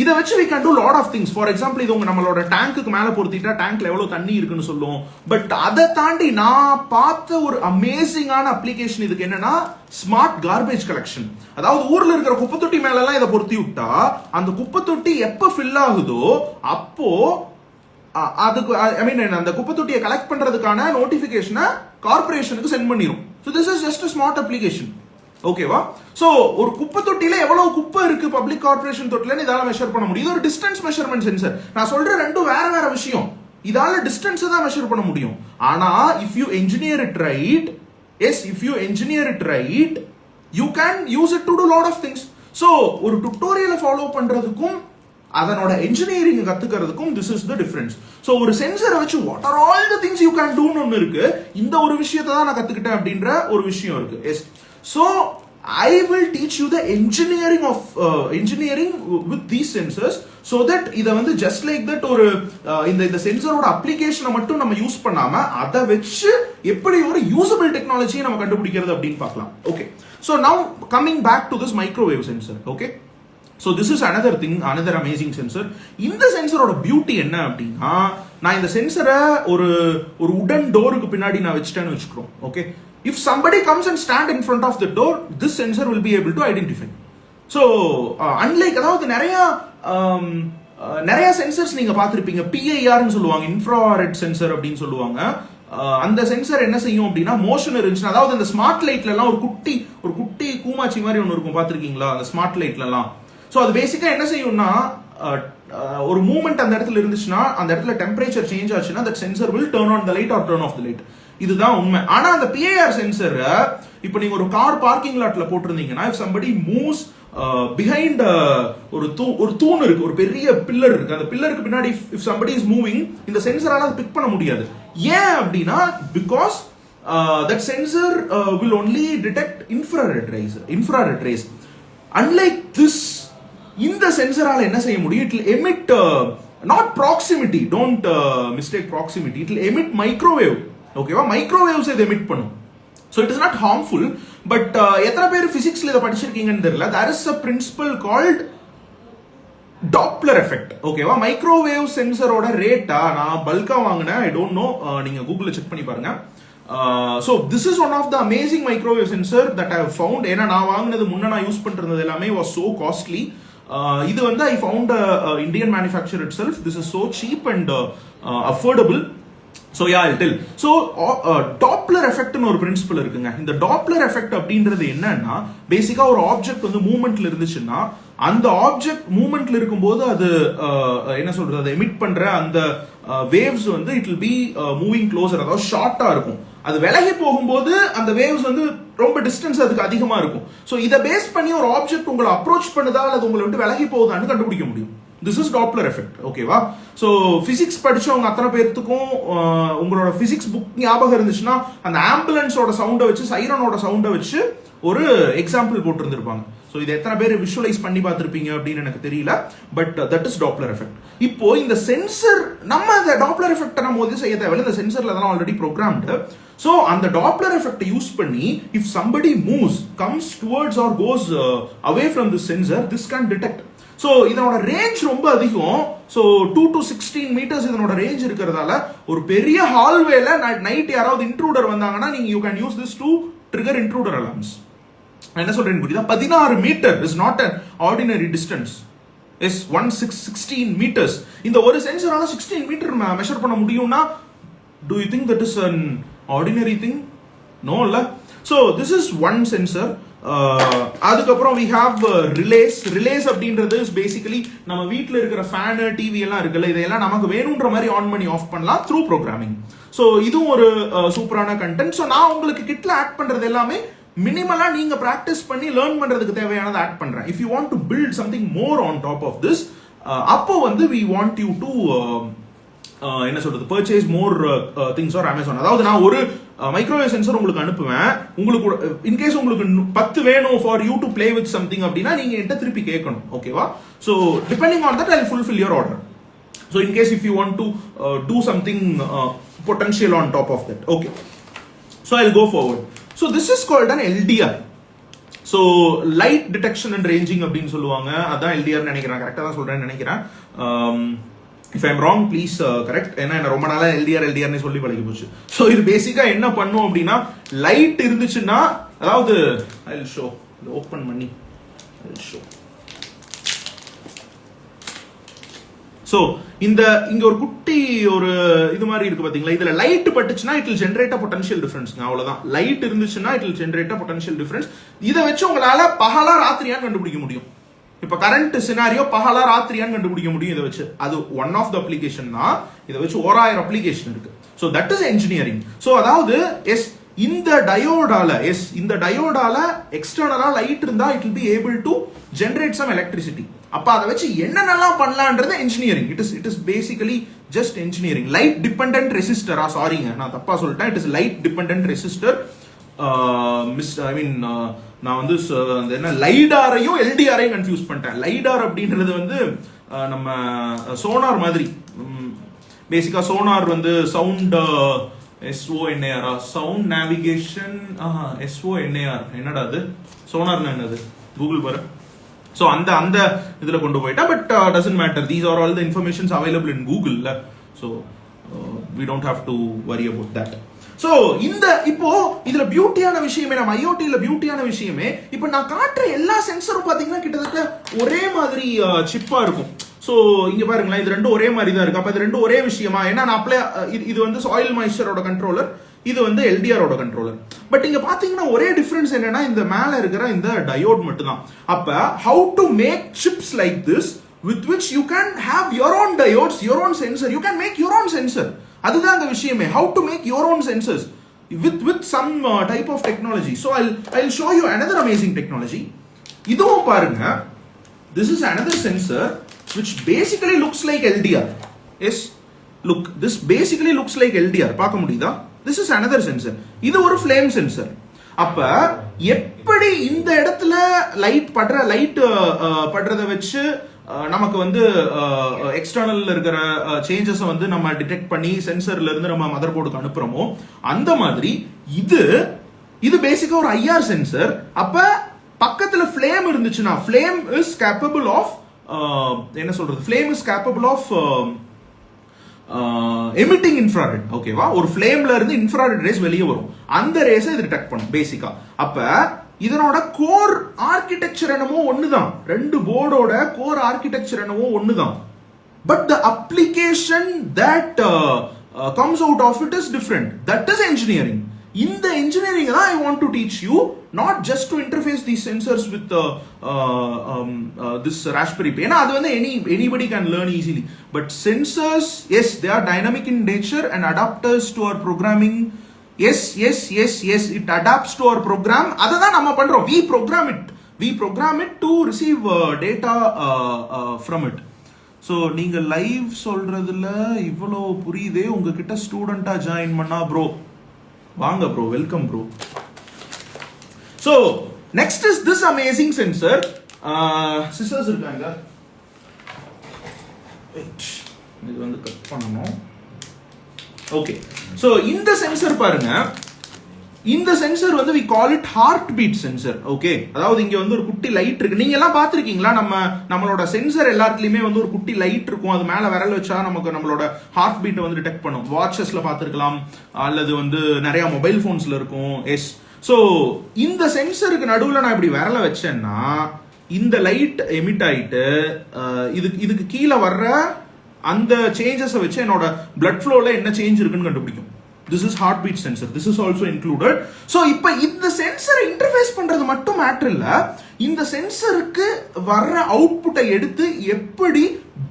இதை வச்சு we can do lot of things. For example, இது உங்க நம்மளோட டேங்க்குக்கு மேல பொருத்திட்டா டேங்க்ல எவ்வளவு தண்ணி இருக்குன்னு சொல்லும். பட் அதை தாண்டி நான் பார்த்த ஒரு அமேசிங்கான அப்ளிகேஷன் இதுக்கு என்னன்னா ஸ்மார்ட் கார்பேஜ் கலெக்ஷன். அதாவது ஊர்ல இருக்கிற குப்பை தொட்டி மேல எல்லாம் இதை பொருத்தி விட்டா அந்த குப்பை தொட்டி எப்ப ஃபில் ஆகுதோ அப்போ அதுக்கு ஐ மீன் அந்த குப்பை தொட்டியை கலெக்ட் பண்றதுக்கான நோட்டிபிகேஷனை கார்பரேஷனுக்கு சென்ட் பண்ணிரும். So this is just a smart application. ஓகேவா? சோ ஒரு குப்பை தொட்டியில எவ்வளவு குப்பை இருக்கு பப்ளிக் கார்பரேஷன் தொட்டிலன்னு இதால மெஷர் பண்ண முடியும். இது ஒரு டிஸ்டன்ஸ் மெஷர்மெண்ட் சென்சர். நான் சொல்ற ரெண்டும் வேற விஷயம். இதால டிஸ்டன்ஸ் தான் மெஷர் பண்ண முடியும். ஆனா if you engineer it right, yes, if you engineer it right, you can use it to do lot of things. So ஒரு டுட்டோரியலை ஃபாலோ பண்றதுக்கும் அதனோட engineering கத்துக்கிறதுக்கும் this is the difference. So ஒரு சென்சரை வச்சு what are all the things you can do ன்னு ஒன்னு இருக்கு. இந்த ஒரு விஷயத்தை தான் நான் கத்துக்கிட்டேன் அப்படின்ற ஒரு விஷயம் இருக்கு. Yes, so I will teach you the engineering of engineering with these sensors so that இதை வந்து just like that ஒரு இந்த சென்சரோட அப்ளிகேஷனை மட்டும் நம்ம யூஸ் பண்ணாம அதை வச்சு எப்படி ஒரு யூசபிள் டெக்னாலஜியை நம்ம கண்டுபிடிக்கிறது அப்படின்னு பார்க்கலாம். Okay, so now coming back to this microwave sensor. Okay, so this is another thing, another amazing sensor. இந்த சென்சரோட பியூட்டி என்ன அப்படின்னா, நான் இந்த சென்சரை ஒரு உடன் டோருக்கு பின்னாடி நான் வச்சுட்டேன்னு வச்சுக்கிறோம். Okay, if somebody comes and stand in front of the door, this sensor will be able to identify. So unlike, அதாவது நிறைய சென்சர்ஸ் நீங்க பார்த்திருப்பீங்க, PIR ன்னு சொல்லுவாங்க, இன்ஃப்ராரெட் சென்சர் அப்படின்னு சொல்லுவாங்க. அந்த சென்சர் என்ன செய்யும் அப்படின்னா மோஷன் இருந்துச்சுன்னா, அதாவது அந்த ஸ்மார்ட் லைட்ல எல்லாம் ஒரு குட்டி கூமாச்சி மாதிரி ஒன்று இருக்கும், பார்த்திருக்கீங்களா அந்த ஸ்மார்ட் லைட்ல எல்லாம். ஸோ அது பேசிக்கா என்ன செய்யும்னா ஒரு மூவ்மெண்ட் அந்த இடத்துல இருந்துச்சுன்னா, அந்த இடத்துல டெம்பரேச்சர் சேஞ்ச் ஆச்சுன்னா that sensor will turn on the light or turn off the light. இதுதான் உண்மை. ஆனா அந்த PIR சென்சர் இப்போ நீங்க ஒரு கார் பார்க்கிங் லாட்ல போட்டிருந்தீங்கன்னா, if somebody moves behind ஒரு தூண் இருக்கு, ஒரு பெரிய பில்லர் இருக்கு, அந்த பில்லருக்கு பின்னாடி if somebody is moving, இந்த சென்சரால அதை பிக் பண்ண முடியாது. ஏன் அப்படின்னா because that sensor will only detect infrared rays. Unlike this, இந்த சென்சரால என்ன செய்ய முடியும், it will emit not proximity, don't mistake proximity, it will emit microwave. ஓகேவா? மைக்ரோவேவ்ஸ் இதை எமிட் பண்ணும். So it is not harmful. But எத்தனை பேர் பிசிக்ஸ்ல இதை படிச்சிருக்கீங்கன்னு தெரியல. There is a principle called Doppler effect. ஓகேவா? மைக்ரோவேவ் சென்சரோட ரேட்டா நான் பல்கா வாங்கினேன், ஐ டோன்ட் நோ, நீங்க கூகுள்ல செக் பண்ணி பாருங்க. So this is one of the amazing microwave sensor that I have found. ஏன்னா நான் வாங்கினது முன்ன நான் யூஸ் பண்றது எல்லாமே was so costly. இது வந்து I found Indian manufacturer itself. This is so cheap and affordable. So yeah, I'll tell. So Doppler effect னு ஒரு பிரின்சிபல் இருக்குங்க. இந்த Doppler effect அப்படின்றது என்னன்னா, பேசிக்கா ஒரு ஆப்ஜெக்ட் வந்து மூவ்மெண்ட்ல இருந்துச்சுன்னா, அந்த ஆப்ஜெக்ட் மூவ்மெண்ட்ல இருக்கும்போது அது என்ன சொல்றது, அதை எமிட் பண்ற அந்த வேவ்ஸ் வந்து it will be moving closer, அதாவது ஷார்ட்டா இருக்கும். அது விலகி போகும்போது அந்த வேவ்ஸ் வந்து ரொம்ப டிஸ்டன்ஸ் அதுக்கு அதிகமா இருக்கும். ஸோ இதை பேஸ் பண்ணி ஒரு ஆப்ஜெக்ட் உங்களை அப்ரோச் பண்ணுதா அல்லது உங்களை விட்டு விலகி போகுதான்னு கண்டுபிடிக்க முடியும். This is Doppler effect. ஓகேவா? ஸோ பிசிக்ஸ் படிச்சவங்க அத்தனை பேர்த்துக்கும் உங்களோட பிசிக்ஸ் புக் ஞாபகம் இருந்துச்சுன்னா அந்த ஆம்புலன்ஸோட சவுண்டை வச்சு சைரனோட சவுண்டை வச்சு ஒரு எக்ஸாம்பிள் போட்டிருந்திருப்பாங்க. ஸோ இது எத்தனை பேர் விஷுவலைஸ் பண்ணி பார்த்துருப்பீங்க அப்படின்னு எனக்கு தெரியல. But that is Doppler effect. இப்போ இந்த சென்சர் நம்ம இந்த டாப்லர் எஃபெக்ட் நம்ம வந்து செய்ய தேவையில்லை. இந்த சென்சர்ல தான் ஆல்ரெடி ப்ரோக்ராம்டு. ஸோ அந்த டாப்லர் எஃபெக்ட் யூஸ் பண்ணி if somebody moves comes towards or goes away from the sensor, this can detect. So இதனோட ரேஞ்ச் ரொம்ப அதிகம். ஸோ 2 to 16 meters இதனோட ரேஞ்ச் இருக்கிறதால ஒரு பெரிய ஹால்வேல நைட் யாராவது இன்ட்ரூடர் வந்தாங்கன்னா நீங்க you can use this to trigger intruder alarms. என்ன சொல்றேன்னு புரியுதா? 16 meter is not an ordinary distance. is 16 meters. இந்த ஒரு சென்சரால 16 மீட்டர் மெஷர் பண்ண முடியும்னா do you think that is an ordinary thing? No இல்ல. So this is one sensor. அதுக்கப்புறம் we have relays அப்படின்றது பேசிக்கலி நம்ம வீட்டில் இருக்கிற ஃபேனு டிவி எல்லாம் இருக்குல்ல, இதெல்லாம் நமக்கு வேணுன்ற மாதிரி ஆன் பண்ணி ஆஃப் பண்ணலாம் த்ரூ ப்ரோக்ராமிங். ஸோ இதுவும் ஒரு சூப்பரான கண்டென்ட். ஸோ நான் உங்களுக்கு கிட்ல ஆட் பண்றது எல்லாமே மினிமலா நீங்க பிராக்டிஸ் பண்ணி லேர்ன் பண்றதுக்கு தேவையானதை ஆட் பண்றேன். If you want to build something more on top of this, அப்போ வந்து we want you to என்ன சொல்றது, purchase more things or Amazon. அதாவது நான் ஒரு மைக்ரோவேவ் சென்சர் உங்களுக்கு அனுப்புவேன், உங்களுக்கு இன்கேஸ் உங்களுக்கு 10 வேணும் for you to play with something அப்படின்னா நீங்க என்கிட்ட திருப்பி கேட்கணும். ஓகேவா? So depending on that I will fulfil your order. So in case if you want to do something potential on top of that. Okay, so I will go forward. So this is called an LDR. So light detection and ranging அப்படின்னு சொல்லுவாங்க. அதான் LDR நினைக்கிறேன். கரெக்டாக தான் சொல்றேன்னு நினைக்கிறேன். If I'm wrong please correct. ஏன்னா என்ன ரொம்ப நாளா LDRனே சொல்லி பழகி போச்சு. ஸோ இது பேசிக்கா என்ன பண்ணும் அப்படின்னா, லைட் இருந்துச்சுன்னா, அதாவது ஐ வில் ஷோ, ஓப்பன் பண்ணி ஐ வில் ஷோ. ஸோ இங்க ஒரு குட்டி ஒரு இது மாதிரி இருக்கு பாத்தீங்களா, இதுல லைட் பட்டுச்சுன்னா it will generate a potential difference. அவ்வளவுதான். லைட் இருந்துச்சுன்னா it will generate a potential difference. இதை வச்சு உங்களால பகலா ராத்திரியான்னு கண்டுபிடிக்க முடியும். இப்ப கரண்ட் சினாரியோ பகலா ராத்திரியான்னு கண்டுபிடிக்க முடியும் இதை வச்சு. அது ஒன் ஆஃப் த அப்ளிகேஷன் தான். இதை வச்சு 1000 அப்ளிகேஷன் இருக்கு. So that is engineering. So அதாவது இந்த டயோடால எக்ஸ்டர்னலா லைட் இருந்தா it will be able to generate some electricity. அப்ப அதை வச்சு என்னென்னலாம் பண்ணலான்றது engineering. It is basically just engineering. Light dependent ரெசிஸ்டரா, சாரிங்க நான் தப்பா சொல்லிட்டேன். It is light dependent resistor. நான் வந்து என்ன லைடாரையும் LDRையும் கன்ஃபியூஸ் பண்ணிட்டேன். லைடார் அப்படின்றது வந்து நம்ம சோனார் மாதிரி. பேசிக்கா சோனார் வந்து sound SONAR, sound navigation. SONAR என்னடா அது? சோனார்னா என்னது? கூகுள் பாரு. ஸோ அந்த இதுல கொண்டு போயிட்டா. But doesn't matter, these are all the informations available in கூகுள்ல. So we don't have to worry about that. So இப்போ இதுல பியூட்டியான விஷயமே, நம்ம IoTல பியூட்டியான விஷயமே, இப்போ நான் காட்டுற எல்லா சென்சரும் பாத்தீங்கன்னா கிட்டத்தட்ட ஒரே மாதிரி சிப்பா இருக்கும். ஸோ இங்க பாருங்களேன், இது ரெண்டும் ஒரே மாதிரி தான் இருக்கு. அப்ப இது ரெண்டும் ஒரே விஷயமா? ஏன்னா நான் இது வந்து சாயில் மாய்ஸ்சரோட கண்ட்ரோலர், இது வந்து LDRோட கண்ட்ரோலர். பட் இங்க பாத்தீங்கன்னா ஒரே டிஃபரன்ஸ் என்னன்னா, இந்த மேல இருக்கிற இந்த டயோட் மட்டும் தான். அப்ப how to make chips like this with which you can have your own diodes, your own sensor, you can make your own sensor. அதுதான் அந்த விஷயமே. how to make your own sensors with some type of technology. So I'll show you another amazing technology. இதுவும் பாருங்க, this is another sensor which basically looks like LDR. Yes, look, this basically looks like LDR. பார்க்க முடியுதா? This is another sensor. இது ஒரு flame sensor. அப்ப எப்படி இந்த இடத்துல லைட் படுறத வச்சு நமக்கு வந்து எக்ஸ்டர்னல் இருக்கிற சேஞ்சஸ் வந்து நம்ம டிடெக்ட் பண்ணி சென்சர்ல இருந்து நம்ம மதர் போர்டுக்கு அனுப்புறோமோ, அந்த மாதிரி இது பேசிக்கா ஒரு IR சென்சர். அப்ப பக்கத்துல ஃப்ளேம் இருந்துச்சுன்னா, ஃப்ளேம் இஸ் கேப்பபிள் ஆஃப் என்ன சொல்றது, flame is capable of emitting infrared. ஓகேவா? ஒரு ஃப்ளேம்ல இருந்து இன்ஃப்ராரெட் ரேஸ் வெளியே வரும். அந்த ரேஸை இது டிடெக்ட் பண்ணும் பேசிக்கா. அப்ப இதனோட கோர் ஆர்கிடெக்சர் என்னமோ ஒண்ணுதான், ரெண்டு போர்டோட கோர் ஆர்கிடெக்சர் என்னமோ ஒண்ணுதான். But the application that comes out of it is different. That is engineering. இந்த என்ஜினியரிங் தான் I want to teach you, not just to interface these sensors with this Raspberry Pi. ஏன்னா அது வந்து anybody can learn easily. But sensors, yes, they are dynamic in nature and adapters to our programming. Yes, it adapts to our program. அததான் நம்ம பண்றோம். We program it to receive data from it. So நீங்கள் லைவ் சொல்கிறதுல இவ்வளோ புரியுதே, உங்ககிட்ட ஸ்டூடெண்ட்டாக ஜாயின் பண்ணா ப்ரோ வாங்க bro, welcome bro. So next is this amazing sensor. Sisters இருக்காங்க, இது வந்து கட் பண்ணணும். ஓகே, ஸோ இந்த சென்சர் பாருங்க, இந்த சென்சர் வந்து we call it heart beat sensor. Okay, அதாவது இங்க வந்து ஒரு குட்டி லைட் இருக்கு. நீங்க எல்லாம் பாத்திருக்கீங்களா? நம்மளோட சென்சர் எல்லாத்துலயுமே வந்து ஒரு குட்டி லைட் இருக்கும். அது மேல விரல் வச்சா நமக்கு நம்மளோட ஹார்ட் பீட்டை வந்து டிடெக்ட் பண்ணும். வாட்சஸ்ல பாத்திருக்கலாம், அல்லது வந்து நிறைய மொபைல் போன்ஸ்ல இருக்கும். எஸ், ஸோ இந்த சென்சருக்கு நடுவில் நான் இப்படி விரல வச்சேன்னா இந்த லைட் எமிட் ஆயிட்டு இதுக்கு கீழே வர்ற அந்த சேஞ்சஸை வச்சு என்னோட பிளட் ஃப்ளோல என்ன சேஞ்ச் இருக்குன்னு கண்டுபிடிக்கும். This is heartbeat sensor. This is also included. So இப்ப இந்த சென்சரை இன்டர்ஃபேஸ் பண்றது மட்டும் மேட்டர் இல்ல, இந்த சென்சருக்கு வர்ற அவுட்புட்டை எடுத்து எப்படி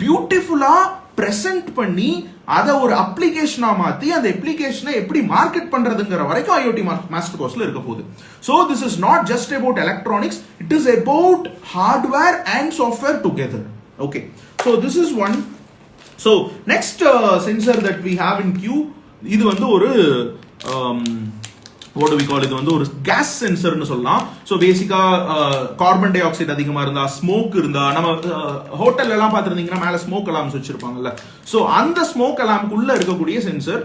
பியூட்டிஃபுல்லா பிரசன்ட் பண்ணி அதை ஒரு அப்ளிகேஷனா மாத்தி அந்த அப்ளிகேஷனை எப்படி மார்க்கெட் பண்றதுங்கிற வரைக்கும் IoT மாஸ்டர் கோர்ஸ்ல இருக்க போகுது. So this is not just about electronics, it is about hardware and software together. Okay, so this is one. So next sensor that we have in queue, இது வந்து ஒரு what do we call, இது வந்து ஒரு கேஸ் சென்சர்னு சொல்லலாம். ஸோ பேசிக்கா கார்பன் டை ஆக்சைடு அதிகமா இருந்தா, ஸ்மோக் இருந்தா, நம்ம ஹோட்டல் எல்லாம் பார்த்துருந்தீங்கன்னா மேல ஸ்மோக் அலார்ம்ஸ் வச்சிருப்பாங்கல்ல, ஸோ அந்த ஸ்மோக் அலார்ம்குள்ள இருக்கக்கூடிய சென்சர்.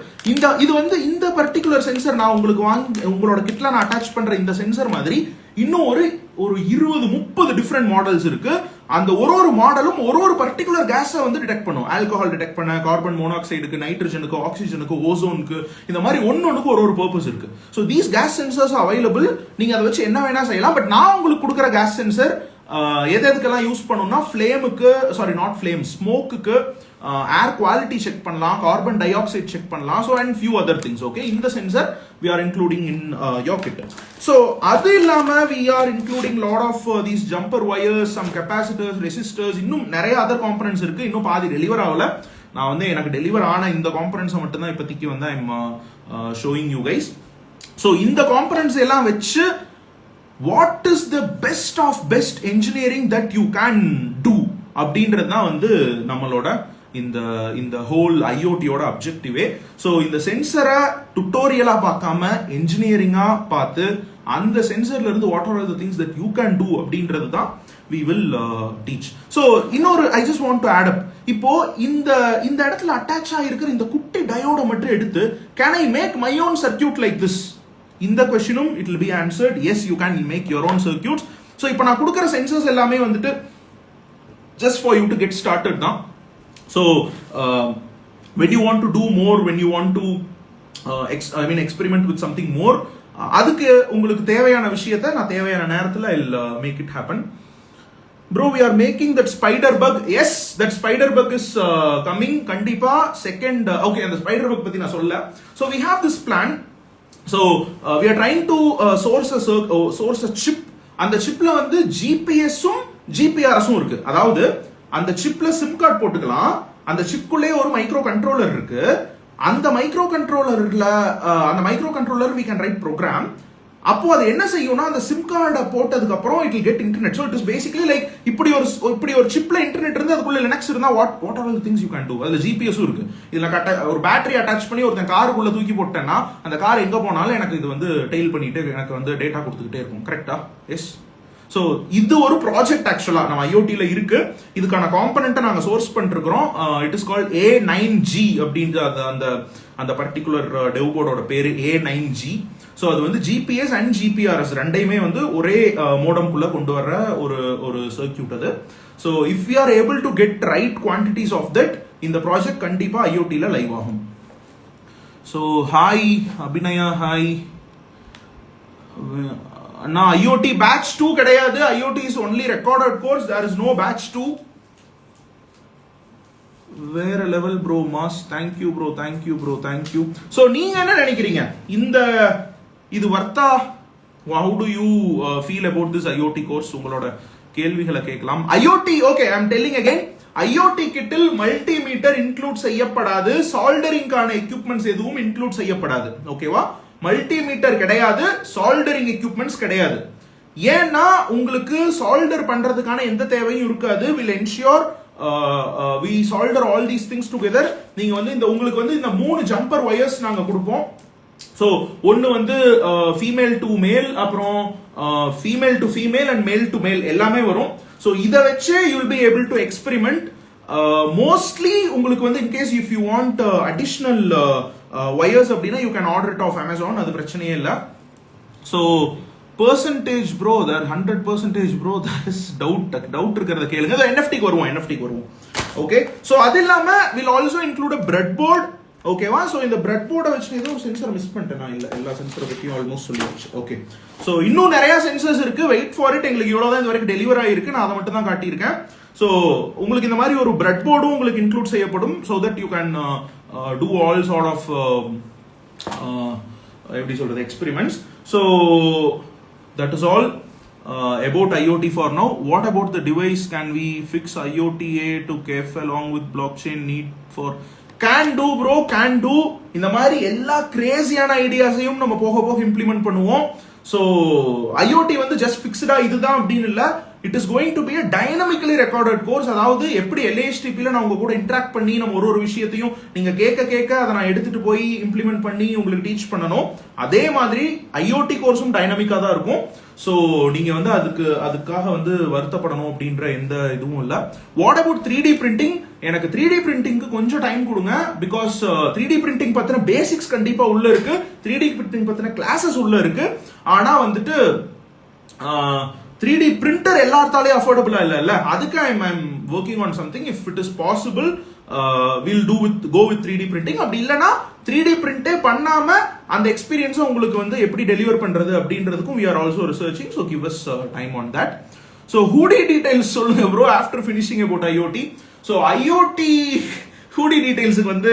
இது வந்து இந்த பர்டிகுலர் சென்சர் நான் உங்களுக்கு உங்களோட கிட்ல நான் அட்டாச் பண்ற இந்த சென்சர் மாதிரி இன்னும் ஒரு 20-30 டிஃப்ரெண்ட் மாடல்ஸ் இருக்கு. அந்த ஒரு மாடலும் ஒரு பர்டிகுலர் கேஸை வந்து டிடெக்ட் பண்ணும். ஆல்கஹால் டிடெக்ட் பண்ண, கார்பன் மோனாக்சைடுக்கு, நைட்ரஜனுக்கு, ஆக்சிஜனுக்கு, ஓசோனுக்கு, இந்த மாதிரி ஒன்னொன்னுக்கு ஒரு பர்பஸ் இருக்கு. So these guys sensors available. நீங்க அதை வச்சு என்ன வேணா செய்யலாம். பட் நான் உங்களுக்கு கொடுக்குற கேஸ் சென்சர் எதுக்கெல்லாம் யூஸ் பண்ணணும்னா, ஃபிளேமுக்கு, சாரி நாட் ஃபிளேம், ஸ்மோக்குக்கு, ஏர் குவாலிட்டி செக் பண்ணலாம், கார்பன் டை ஆக்சைடு செக் பண்ணலாம், so and few other things. Okay, இந்த sensor we are including in your kit. So அது இல்லாம we are including lot of these jumper wires, some capacitors, resistors, இன்னும் நிறைய other components இருக்கு. இன்னும் பாதி டெலிவர் ஆகல. நான் வந்து எனக்கு டெலிவர் ஆன இந்த காம்பனன்ட்ஸ் மட்டும் தான் இப்போதைக்கு வந்து I am showing you guys. So இந்த காம்பனன்ட்ஸ் எல்லாம் வச்சு what is the best of best engineering that you can do அப்படின்றது தான் வந்து நம்மளோட இந்த ஹோல் ஐஓடியோட அப்ஜெக்டிவே. ஸோ இந்த சென்சரை டுட்டோரியலா பார்க்காம என்ஜினியரிங்கா பார்த்து அந்த சென்சர்ல இருந்து what are the things that you can do அப்படின்றது தான் we will teach. So இன்னொரு I just want to add up, இப்போ இந்த இடத்துல அட்டாச் ஆகிருக்கிற இந்த குட்டி டயோட மட்டும் எடுத்து can I make my own circuit like this? இந்த கொஸ்டினும் it will be answered yes, you can make your own circuits. So இப்போ நான் கொடுக்குற சென்சர்ஸ் எல்லாமே வந்துட்டு just for you to get started தான். So when you want to do more, when you want to experiment with something more, அதுக்கு உங்களுக்கு தேவையான விஷயத்தை நான் தேவையான நேரத்தில் I'll make it happen. Bro, we are making that spider bug. Yes, that spider bug is coming. Kandipa second. Okay, and the spider bug பத்தி நான் சொல்ல. So we have this plan. So we are trying to source a chip. அந்த chipல வந்து GPS-உம் GPRS-உம் இருக்கு. அதாவது அந்த chipல சிம் கார்டு போட்டுக்கலாம். அந்த சிப்குள்ளே ஒரு மைக்ரோ கண்ட்ரோலர் இருக்கு. அந்த micro controller we can write program. அப்போ அது என்ன செய்யும்னா, அந்த சிம் கார்டை போட்டதுக்கு அப்புறம் it will get internet. So it is basically like இப்படி ஒரு சிப்ல இன்டர்நெட் இருந்து அதுக்குள்ள லினக்ஸ் இருந்தா what are all the things you can do. அதுல ஜிபிஎஸும் இருக்கு. இதுல ஒரு பேட்டரி அட்டாச் பண்ணி ஒருத்தன் காருக்குள்ள தூக்கி போட்டேன்னா அந்த கார் எங்க போனாலும் எனக்கு இது வந்து டெய்ல் பண்ணிட்டு எனக்கு வந்து டேட்டா கொடுத்துக்கிட்டே இருக்கும். கரெக்டா? எஸ். ஸோ இது ஒரு ப்ராஜெக்ட் ஆக்சுவலா நம்ம ஐஓடியில் இருக்கு. இதுக்கான காம்பனண்ட்டை நாங்கள் சோர்ஸ் பண்ணிருக்கிறோம். இட் இஸ் கால்ட் A9G அப்படின்ற அந்த பர்டிகுலர் டெவ் போர்டோட பேரு A9G. ஸோ அது வந்து ஜிபிஎஸ் அண்ட் ஜிபிஆர்எஸ் ரெண்டையுமே வந்து ஒரே மோடம்குள்ள கொண்டு வர்ற ஒரு சர்க்கியூட் அது. So if you are able to get right quantities of that, இந்த ப்ராஜெக்ட் கண்டிப்பா ஐஓடியில் லைவ் ஆகும். So hi Abhinaya, hi. நான் IoT batch 2 கிடையாது. IoT is only recorded course. There is no batch 2. வேற level bro mass. Thank you bro, thank you bro, thank you. So நீங்க என்ன நினைக்கிறீங்க? இது Wardha? how do you feel about this IoT course? உங்களோட கேள்விகளை கேட்கலாம். IoT, okay, I am telling again, IoT கிட்டில் மல்டிமீட்டர் இன்க்ளூட் செய்யப்படாது. சால்டரிங்கான எக்யூப்மெண்ட்ஸ் எதுவும் இன்க்ளூட் செய்யப்படாது. ஓகேவா? மல்டிமீட்டர் கிடையாது, சால்டரிங் எக்யூப்மெண்ட்ஸ் கிடையாது. ஏன்னா உங்களுக்கு சால்டர் பண்றதுக்கான எந்த தேவையும் இருக்காது. will ensure we solder all these things together. நீங்க வந்து இந்த உங்களுக்கு வந்து இந்த 3 ஜம்பர் வயர்ஸ் நாங்க கொடுப்போம். ஸோ ஒன்று வந்து ஃபீமேல் டு மேல், அப்புறம் female to female and male to male எல்லாமே வரும். ஸோ இதை வச்சு you will be able to experiment. Mostly உங்களுக்கு வந்து in case if you want additional wires அப்படின்னா you can order it off Amazon, அது பிரச்சனையே இல்லை. So percentage bro, there 100% bro, that is doubt இருக்கிறத கேளுங்க. NFTக்கு வருவோம். ஓகே, ஸோ அது இல்லாம will also include a breadboard. ஓகேவா? ஸோ இந்த பிரெட் போர்டை வச்சு ஏதோ சென்சர் மிஸ் பண்ணிட்டேன் நான். இல்லை, எல்லா சென்சரை பற்றியும் ஆல்மோஸ்ட் சொல்லிடுச்சு. ஓகே, ஸோ இன்னும் நிறைய சென்சர்ஸ் இருக்கு. Wait for it. எங்களுக்கு இவ்வளோ தான் இது வரைக்கும் டெலிவர் ஆகிருக்கு. நான் அதை மட்டும் தான் காட்டியிருக்கேன். ஸோ உங்களுக்கு இந்த மாதிரி ஒரு பிரெட் போர்டும் உங்களுக்கு இன்க்ளூட் செய்யப்படும். So that you can do all sort of எப்படி சொல்றது experiments. So that is all about IoT for now. What about the device? Can we fix IoTA to KF along with blockchain need for? Can do bro, can do. இந்த மாதிரி எல்லா கிரேசியான ஐடியாஸையும் நம்ம போக போக இம்ப்ளிமெண்ட் பண்ணுவோம். ஸோ IoT வந்து ஜஸ்ட் ஃபிக்ஸ்டா இதுதான் அப்படின்னு இல்லை. It is going to be a dynamically recorded course. அதாவது எப்படி LHTPல நான் உங்க கூட இன்ட்ராக்ட் பண்ணி நம்ம ஒரு விஷயத்தையும் நீங்க கேட்க அதை நான் எடுத்துட்டு போய் இம்ப்ளிமெண்ட் பண்ணி உங்களுக்கு டீச் பண்ணணும். அதே மாதிரி IoT கோர்ஸும் டைனமிக்கா தான் இருக்கும். ஸோ நீங்க வந்து அதுக்காக வந்து வருத்தப்படணும் அப்படின்ற எந்த இதுவும் இல்லை. What about 3D printing? எனக்கு 3D பிரிண்டிங்க்கு கொஞ்சம் டைம் கொடுங்க. பிகாஸ் 3D பிரிண்டிங் பத்தின பேசிக்ஸ் கண்டிப்பா உள்ள இருக்கு. 3D பிரிண்டிங் பத்தின கிளாஸஸ் உள்ள இருக்கு. ஆனா வந்துட்டு 3D பிரிண்டர் எல்லாத்தாலே அஃபோர்டபிளா இல்ல. அதுக்கு I am working on something. If it is possible will go with 3D printing. அப்படி இல்லைன்னா 3D பிரிண்டே பண்ணாம அந்த எக்ஸ்பீரியன்ஸை உங்களுக்கு வந்து எப்படி டெலிவர் பண்றது அப்படின்றதுக்கும் we are also researching. So give us time on that. So hoodie details சொல்லுங்க bro after finishing about IoT. So IoT hoodie டீடைல்ஸுக்கு வந்து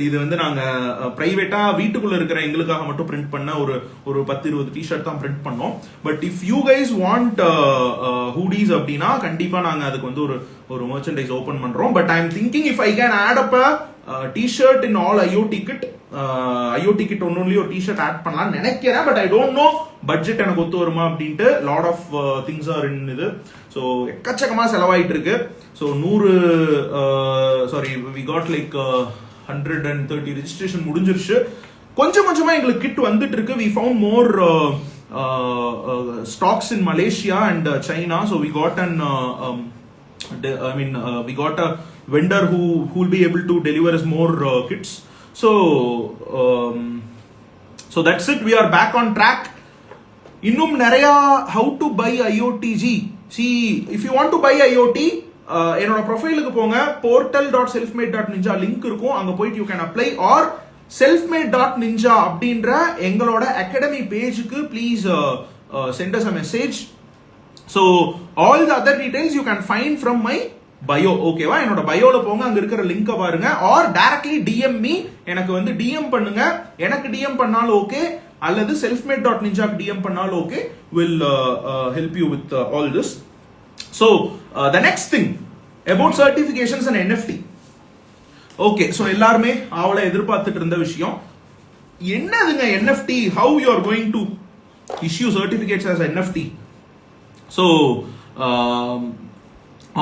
இது வந்து நாங்க பிரைவேட்டா வீட்டுக்குள்ள இருக்கிற எங்களுக்காக மட்டும் பிரிண்ட் பண்ண ஒரு 10-20 டிஷர்ட் தான் பிரிண்ட் பண்ணோம். But if you guys want hoodies அப்படின்னா கண்டிப்பா நாங்க அதுக்கு வந்து ஒரு மெர்ச்சன்டைஸ் ஓபன் பண்றோம். But I am thinking if I can add up t-shirt in all IoT kit only ஒரு டிஷர்ட் ஆட் பண்ணலாம்னு நினைக்கிறேன். But I don't know budget எனக்கு ஒத்து வருமா அப்படின்ட்டு. Lot of things are in இது. ஸோ எக்கச்சக்கமா செலவாயிட்டு இருக்கு. So 100 we got like 130 registration முடிஞ்சிருச்சு. கொஞ்சமா எங்களுக்கு கிட் வந்துட்டு இருக்கு. We found more stocks in Malaysia and China. So we got we got a vendor who will be able to deliver us more kits. So that's it. We are back on track. இன்னும் நிறைய how to buy IoTG. See, if you want to buy IoT, என்னோட ப்ரொஃபைலுக்கு போங்க. portal.selfmade.ninja லிங்க் இருக்கும். அங்க போயிட்டு you can apply or selfmade.ninja அப்படின்ற எங்களோட அகாடமி பேஜுக்கு please send us a message. So all the other details you can find from my bio. ஓகேவா? என்னோட பயோல போங்க, அங்க இருக்கிற லிங்கை பாருங்க. or directly DM me. எனக்கு வந்து DM பண்ணுங்க. எனக்கு DM பண்ணாலும் ஓகே, அல்லது selfmade.ninja DM பண்ணாலும் okay. will help you with all this. So the next thing about certifications and NFT. Okay, so எல்லாருமே அவளை எதிர்பார்த்துட்டு இருந்த விஷயம் என்னதுங்க NFT? how you are going to issue certificates as NFT? So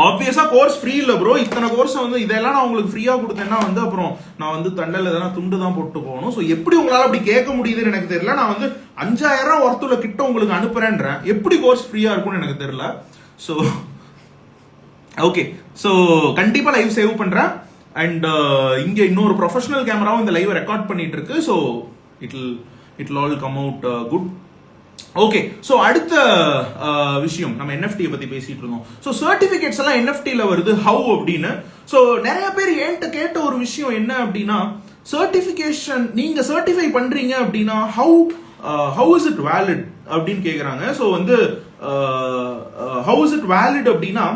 obviously course free இல்ல ப்ரோ. இத்தனை கோர்ஸ் வந்து இதெல்லாம் நான் உங்களுக்கு ஃப்ரீயா கொடுத்தேன்னா வந்து அப்புறம் நான் வந்து தண்டல எதனா துண்டு தான் போட்டு போகணும். ஸோ எப்படி உங்களால அப்படி கேட்க முடியுதுன்னு எனக்கு தெரியல. நான் வந்து 5000 ஒர்த்துல கிட்ட உங்களுக்கு அனுப்புறேன்றேன். எப்படி கோர்ஸ் ஃப்ரீயா இருக்கும்னு எனக்கு தெரியல. ஸோ ஓகே, ஸோ கண்டிப்பா லைவ் சேவ் பண்றேன். அண்ட் இங்க இன்னொரு ப்ரொஃபஷனல் கேமராவும் இந்த லைவ் ரெக்கார்ட் பண்ணிட்டு இருக்கு. So it all come out good. Okay, so அடுத்த விஷயம் நம்ம NFT பத்தி பேசிட்டு இருந்தோம். ஸோ சர்டிபிகேட்ஸ் எல்லாம் NFTல வருது ஹவு அப்படின்னு. ஸோ நிறைய பேர் என்கிட்ட கேட்ட ஒரு விஷயம் என்ன அப்படின்னா, சர்டிபிகேஷன் நீங்க சர்டிஃபை பண்றீங்க அப்படின்னா ஹவு இஸ் இட் வேலிட் அப்படின்னு கேக்குறாங்க. ஸோ வந்து ஹவு இஸ் இட் வேலிட் அப்படின்னா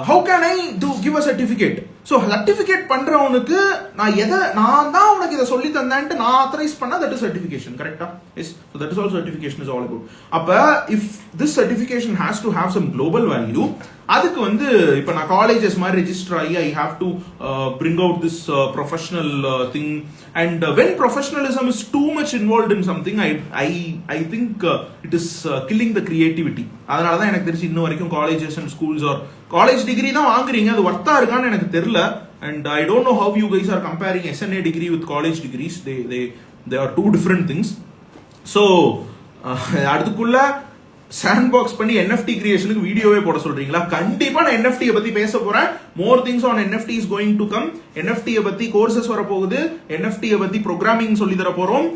how can I give a certificate? So certificate பண்றவனுக்கு நான் தான் உனக்கு இதை சொல்லி தந்தேன்ட்டு நான் ஆத்தரைஸ் பண்ணா தட் இஸ் சர்டிஃபிகேஷன். கரெக்டா? Yes. So that is all certification is all about. அப்ப if this certification has to have some global value, அதுக்கு வந்து இப்போ நான் காலேஜஸ் மாதிரி ரெஜிஸ்டர் ஆகி I have to bring out this professional thing. And when professionalism is two much involve in something I think it is killing the creativity. அதனால தான் எனக்கு தெரிஞ்சு இன்னும் வரைக்கும் colleges and schools or college degree தான் வாங்குறீங்க, அது ஒர்த்தா இருக்கான்னு எனக்கு தெரியல. And I don't know how you guys are comparing SNA degree with college degrees. They are two different things. So அதுக்குள்ள சாண்ட்பாக்ஸ் பண்ணி NFT கிரியேஷனுக்கு வீடியோவே போட சொல்றீங்களா? கண்டிப்பா நான் NFT பத்தி பேச போறேன். More things on NFT is going to come. NFT பத்தி கோர்சஸ் வர போகுது, NFT பத்தி ப்ரோக்ராமிங் சொல்லி தர போறோம்,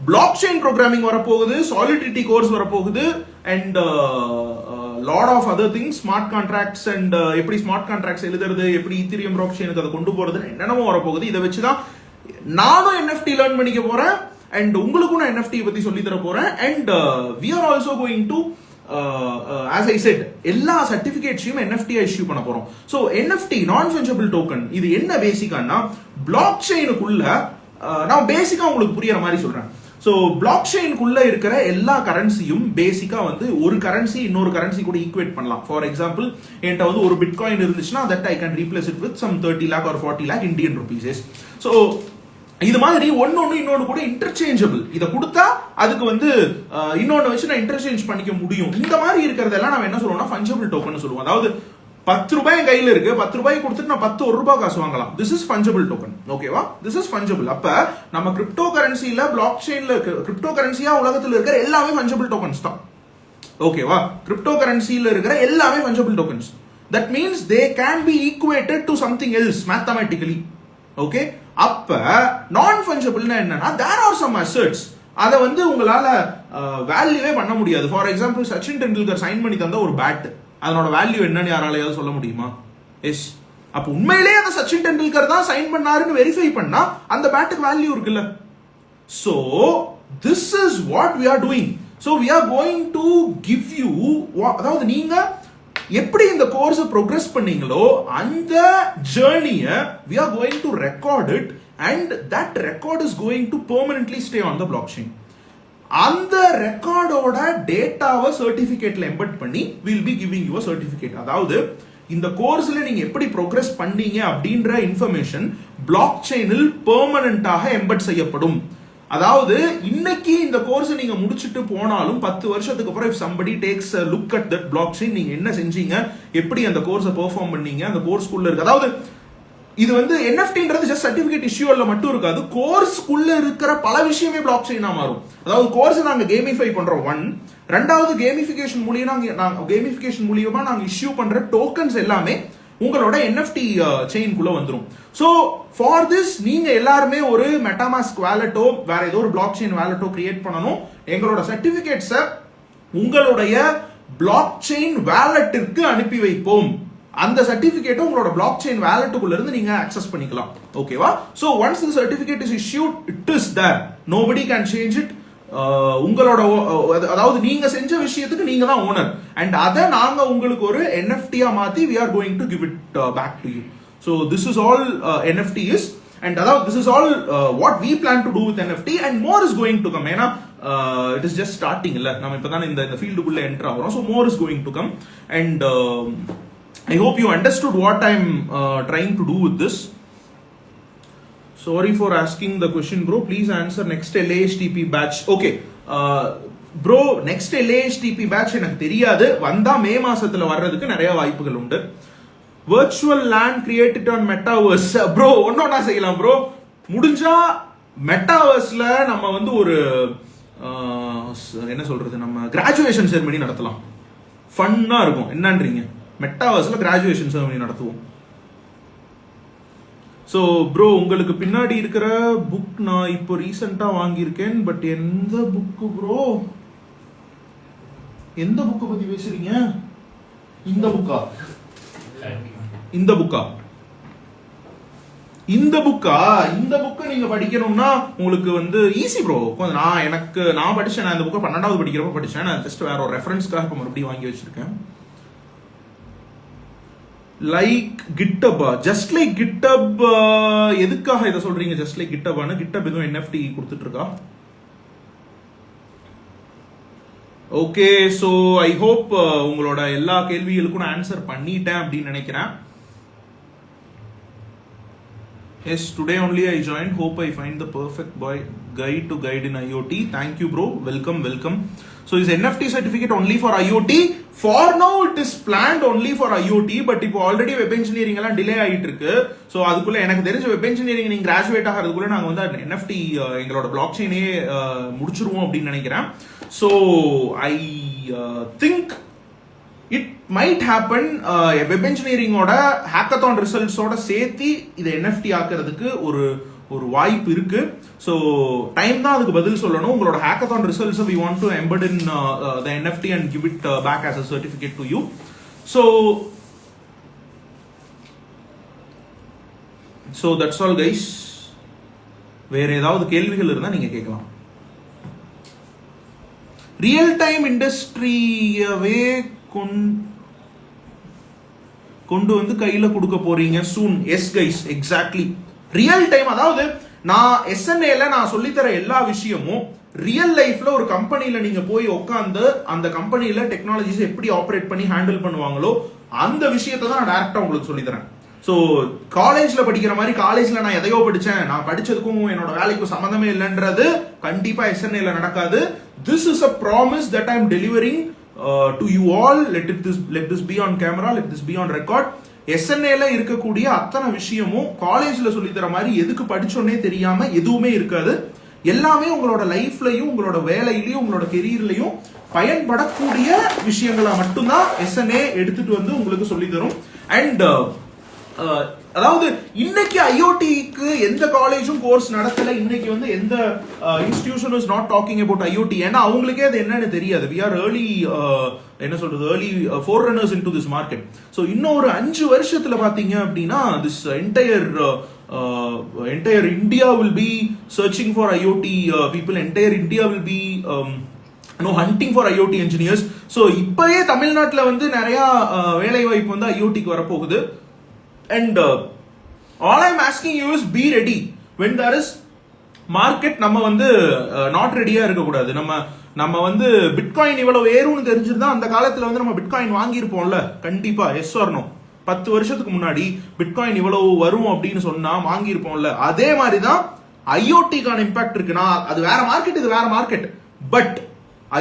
பிளாக் செயின் ப்ரோக்ராமிங் வர போகுது, சாலிடிட்டி கோர்ஸ் வர போகுது, and lot of other things, smart contracts and எப்படி ஸ்மார்ட் கான்ட்ராக்ட்ஸ் எழுதுறது, எப்படி ஈத்தீரியம் பிளாக் செயினுக்கு அதை கொண்டு போறது, என்னென்னமோ வர போகுது. இதை வச்சுதான் நானும் NFT லேர்ன் பண்ணிக்க போறேன் அண்ட் உங்களுக்கும் நான் NFT பத்தி சொல்லி தர போறேன். And we are also going to as I said எல்லா சர்டிபிகேட்ஸையும் NFT இஷ்யூ பண்ண போறோம். So NFT non fungible token இது என்ன பேசிக்கானா, பிளாக் செயினுக்குள்ள நான் பேசிக்கா உங்களுக்கு புரியுற மாதிரி சொல்றேன். ஸோ பிளாக் செயினுக்குள்ள இருக்கிற எல்லா கரன்சியும் பேசிக்கா வந்து ஒரு கரன்சி இன்னொரு கரன்சி கூட ஈக்குவேட் பண்ணலாம். ஃபார் எக்ஸாம்பிள் என்கிட்ட வந்து ஒரு பிட்காயின் இருந்துச்சுன்னா that I can replace it with some 30 lakh or 40 lakh Indian rupees. So இது மாதிரி ஒன்னு இன்னொன்னு கூட இன்டர்சேஞ்சபிள். இதை கொடுத்தா அதுக்கு வந்து இன்னொன்னு வச்சு நான் இன்டர்சேஞ்ச் பண்ணிக்க முடியும். இந்த மாதிரி இருக்கிறதெல்லாம் நம்ம என்ன சொல்லுவோம்னா ஃபஞ்சபிள் டோக்கன் சொல்லுவோம். அதாவது 10 ரூபாய் கையில இருக்கு, 10 ரூபாய் கொடுத்துட்டு நான் 10 ரூபாய் காசு வாங்கலாம். This is fungible token. ஓகேவா? This is fungible. அப்ப நம்ம கிரிப்டோ கரன்சில பிளாக் செயின்ல கிரிப்டோ கரன்சியா உலகத்துல இருக்கிற எல்லாமே ஃபஞ்சபிள் டோக்கன்ஸ் தான். ஓகேவா? கிரிப்டோ கரன்சில இருக்கிற எல்லாமே fungible tokens. That means they can be equated to something else mathematically. Okay? அப்ப நான் ஃபஞ்சபிள்னா என்னன்னா தேர் ஆர் சம் அசெட்ஸ், அதை வந்து உங்களால வேல்யூவே பண்ண முடியாது. For example Sachin Tendulkar sign பண்ணி தந்த ஒரு பேட், அதனோட வேல்யூ என்னன்னு யாராலையாவது சொல்ல முடியுமா? எஸ். அப்ப உண்மையிலேயே அந்த சச்சின் டெண்டுல்கர் தான் சைன் பண்ணாருன்னு வெரிஃபை பண்ணா அந்த பேட்டுக்கு வேல்யூ இருக்குல்ல. So this is what we are doing. So we are going to give you, அதாவது நீங்க எப்படி இந்த கோர்ஸ் ப்ரோக்ரஸ் பண்ணீங்களோ அந்த ஜர்னிய we are going to record it and that record is going to permanently stay on the blockchain. அந்த ரெக்கார்டோட டேட்டாவை சர்டிபிகேட்ல எம்பெட் பண்ணி will be giving you a certificate. அதாவது இந்த கோர்ஸ்ல நீங்க எப்படி ப்ரோக்ரஸ் பண்ணீங்க அப்படின்ற இன்ஃபர்மேஷன் பிளாக் செயினில் பெர்மனன்ட்டாக எம்பெட் செய்யப்படும். அதாவது இன்னைக்கு இந்த கோர்ஸ் நீங்க முடிச்சிட்டு போனாலும் 10 வருஷத்துக்கு அப்புறம் if somebody takes a look at that blockchain, நீங்க என்ன செஞ்சீங்க, எப்படி அந்த கோர்ஸை பெர்ஃபார்ம் பண்ணீங்க, அந்த கோர்ஸ்க்குள்ள இருக்கு. அதாவது இது வந்து NFTன்றது ஜஸ்ட் சர்டிபிகேட் இஷ்யூல மட்டும் இருக்காது, கோர்ஸ்க்குள்ள இருக்கிற பல விஷயமே பிளாக் செயினா மாறும். அதாவது கோர்ஸ் நாங்க கேமிஃபை பண்றோம் ஒன், ரெண்டாவது கேமிஃபிகேஷன் மூலியமா நாங்க இஷ்யூ பண்ற டோக்கன்ஸ் எல்லாமே உங்களோட NFT செயின்குள்ள வந்துரும். சோ ஃபார் திஸ் நீங்க எல்லாருமே ஒரு மெட்டாமாஸ்க் வேலட்டோ வேற ஏதோ ஒரு பிளாக் செயின் வேலட்டோ கிரியேட் பண்ணணும். எங்களோட சர்டிபிகேட்ஸை உங்களுடைய பிளாக் செயின் வேலட்டிற்கு அனுப்பி வைப்போம். அந்த சர்டிபிகேட்டை உங்களோட பிளாக் செயின் வேலட்டுக்குள்ள இருந்து நீங்க அக்சஸ் பண்ணிக்கலாம். ஓகேவா? So once the certificate is issued, it is there, nobody can change it. உங்களோட அதாவது நீங்க செஞ்ச விஷயத்துக்கு நீங்க தான் ஓனர் அண்ட் அதை நாங்க உங்களுக்கு ஒரு NFT-ஆ மாத்தி we are going to give it back to you. So this is all NFT is, and அதாவது this is all what we plan to do with NFT and more is going to come. ஏன்னா it is just starting இல்ல, நம்ம இப்பதான் இந்த ஃபீல்டுக்குள்ள என்டர் ஆகிறோம். So more is going to come and I hope you understood what I'm trying to do with this. Sorry for asking the question, bro. Please answer next LAHTP batch. Okay, bro, next LAHTP batch எனக்கு தெரியாது. வந்தா மே மாசத்துல வர்றதுக்கு நிறைய வாய்ப்புகள் உண்டு. Virtual land created on metaverse. Bro, ஒன்னொன்னா செய்யலாம் bro. முடிஞ்சா மெட்டாவர்ஸ்ல நம்ம வந்து ஒரு என்ன சொல்றது, நம்ம கிராஜுவேஷன் செரிமனி நடத்தலாம். ஃபன்னா இருக்கும். என்னன்றீங்க? மெட்டாவர்ஸ்ல கிராஜுவேஷன் செரிமனி நடத்துவோம். ஸோ ப்ரோ, உங்களுக்கு பின்னாடி இருக்கிற புக் நான் இப்போ ரீசெண்டா வாங்கியிருக்கேன். பட் எந்த புக்கு ப்ரோ? எந்த புக்கை பத்தி பேசுறீங்க? இந்த புக்கா? இந்த புக்கா? இந்த புக்கை நீங்க படிக்கணும்னா உங்களுக்கு வந்து ஈஸி ப்ரோ. நான் படிச்சேன். நான் இந்த புக்கை 12வது படிக்கிறப்ப படிச்சேன். நான் ஜஸ்ட் வேற ஒரு ரெஃபரன்ஸ்க்காக இப்போ மறுபடியும் வாங்கி வச்சிருக்கேன். லைக் கிட்டப், ஜஸ்ட் லைக் கிட்டப் எதுக்காக இதை சொல்றீங்க? ஜஸ்ட் லைக் கிட்டப் கிட்டப் எதுவும் NFT கொடுத்துட்டு இருக்கா? ஓகே, ஸோ ஐ ஹோப் உங்களோட எல்லா கேள்விகளுக்கும் நான் ஆன்சர் பண்ணிட்டேன் அப்படின்னு நினைக்கிறேன். Yes, today only I joined. Hope I find the perfect guide to guide in IoT. Thank you bro, welcome. So is NFT certificate only for IoT? For now it is planned only for IoT, but இப்போ ஆல்ரெடி வெப் இன்ஜினியரிங் எல்லாம் டிலே ஆகிட்டு இருக்கு. ஸோ அதுக்குள்ள எனக்கு தெரிஞ்ச வெப் இன்ஜினியரிங் நீங்க கிராஜுவேட் ஆகிறதுக்குள்ள நாங்கள் வந்து NFT எங்களோட பிளாக் செயினே முடிச்சிருவோம் அப்படின்னு நினைக்கிறேன். So I think it might happen web இன்ஜினியரிங்கோட ஹேக்கத்தான் ரிசல்ட்ஸோட சேர்த்து இதை NFT ஆக்கிறதுக்கு ஒரு வாய்ப்பு இருக்கு. ஸோ டைம் தான் அதுக்கு பதில் சொல்லணும். உங்களோட hackathon results we want to embed in the NFT and give it back as a certificate to you. So that's all guys. வேற ஏதாவது கேள்விகள் இருந்தா நீங்க கேட்கலாம். ரியல் டைம் இண்டஸ்ட்ரியவே கொண்டு வந்து கையில கொடுக்க போறீங்க soon. Yes guys, exactly. Real time, அதாவது நான் SNAல நான் சொல்லித்தர எல்லா விஷயமும் ரியல் லைஃப்ல ஒரு கம்பெனில நீங்க போய் உட்காந்து அந்த கம்பெனில டெக்னாலஜிஸ் எப்படி ஆப்ரேட் பண்ணி ஹேண்டில் பண்ணுவாங்களோ அந்த விஷயத்தை தான் நான் டைரக்டா உங்களுக்கு சொல்லித்தரேன். ஸோ காலேஜ்ல படிக்கிற மாதிரி காலேஜ்ல நான் எதையோ படிச்சேன், நான் படிச்சதுக்கும் என்னோட வேலைக்கும் சம்மந்தமே இல்லைன்றது கண்டிப்பா SNAல நடக்காது. This is a promise that I am delivering to you all. Let this be on camera, let this be on record. SNAல இருக்கக்கூடிய அத்தனை விஷயமும் காலேஜ்ல சொல்லி தர மாதிரி எதுக்கு படிச்சோன்னே தெரியாம எதுவுமே இருக்காது. எல்லாமே உங்களோட லைஃப்லயும் உங்களோட வேலையிலயும் உங்களோட கெரியர்லயும் பயன்படக்கூடிய விஷயங்களை மட்டும்தான் SNA எடுத்துட்டு வந்து உங்களுக்கு சொல்லி தரும். அண்ட் அதாவது இன்னைக்கு IoTக்கு எந்த காலேஜும் கோர்ஸ் நடத்தல. இன்னைக்கு வந்து எந்த institution is not talking about IoT. ஏன்னா அவங்களுக்கே அது என்னன்னு தெரியாது. we are early early forerunners into this market. So இன்னும் ஒரு 5 வருஷத்துல பாத்தீங்க அப்படின்னா this entire India will be searching for IoT people. Entire India will be hunting for IoT engineers. So இப்பவே தமிழ்நாட்டில் வந்து நிறைய வேலை வாய்ப்பு வந்து IoTக்கு வரப்போகுது. And all I'm asking you is be ready when there is market. நம்ம வந்து not ready-ஆ இருக்க கூடாது. நம்ம வந்து பிட்காயின் இவ்வளவு ஏறும்னு தெரிஞ்சிருந்தா அந்த காலத்துல வந்து நம்ம பிட்காயின் வாங்கியிருப்போம்ல கண்டிப்பா. S or no? 10 வருஷத்துக்கு முன்னாடி பிட்காயின் இவ்வளவு வரும் அப்படின்னு சொன்னா வாங்கியிருப்போம்ல. அதே மாதிரிதான் IoT-க்கான இம்பாக்ட் இருக்குன்னா அது வேற மார்க்கெட், இது வேற market. But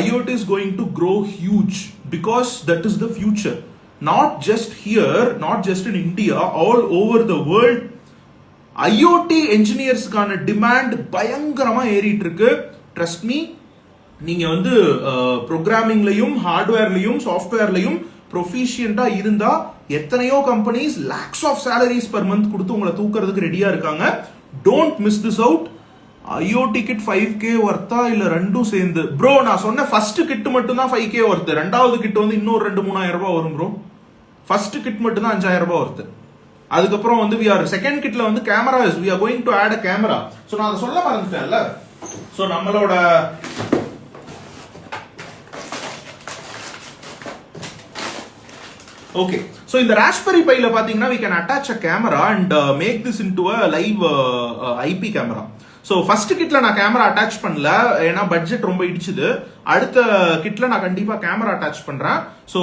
IoT is going to grow huge because that is the future. Not just here, not just in India, all over the world. IoT engineers-க்கான டிமாண்ட் பயங்கரமா ஏறிட்டு இருக்கு. ட்ரஸ்ட் மீ, நீங்க வந்து ப்ரோக்ராமிங்லயும் ஹார்ட்வேர்லயும் சாஃப்ட்வேர்லயும் ப்ரொஃபிஷியண்டா இருந்தா எத்தனையோ companies lakhs of salaries per month கொடுத்து உங்களை தூக்குறதுக்கு ரெடியா இருக்காங்க. Don't miss this out. IoT kit 5K வர்த்தா இல்ல ரெண்டும் சேர்ந்து? ப்ரோ நான் சொன்ன ஃபர்ஸ்ட் கிட் மட்டும் தான் 5K வருது. ரெண்டாவது கிட் வந்து இன்னொரு 2-3,000 ரூபாய் வரும் ப்ரோ. ஃபர்ஸ்ட் கிட் மட்டும் தான் 5,000 ரூபாய் வருது. அதுக்கப்புறம் வந்து செகண்ட் கிட்ல வந்து camera we are going to add a camera. So நான் அதை சொல்ல மறந்துட்டேன்ல. ஸோ நம்மளோட ஓகே, ஸோ இந்த ராஸ்பெரி பைல பாத்தீங்கன்னா we can attach a camera and make this into a live IP camera. So first கிட்ல நான் கேமரா அட்டாச் பண்ணல, ஏன்னா பட்ஜெட் ரொம்ப இடிச்சுது. அடுத்த கிட்ல நான் கண்டிப்பா கேமரா அட்டாச் பண்றேன். ஸோ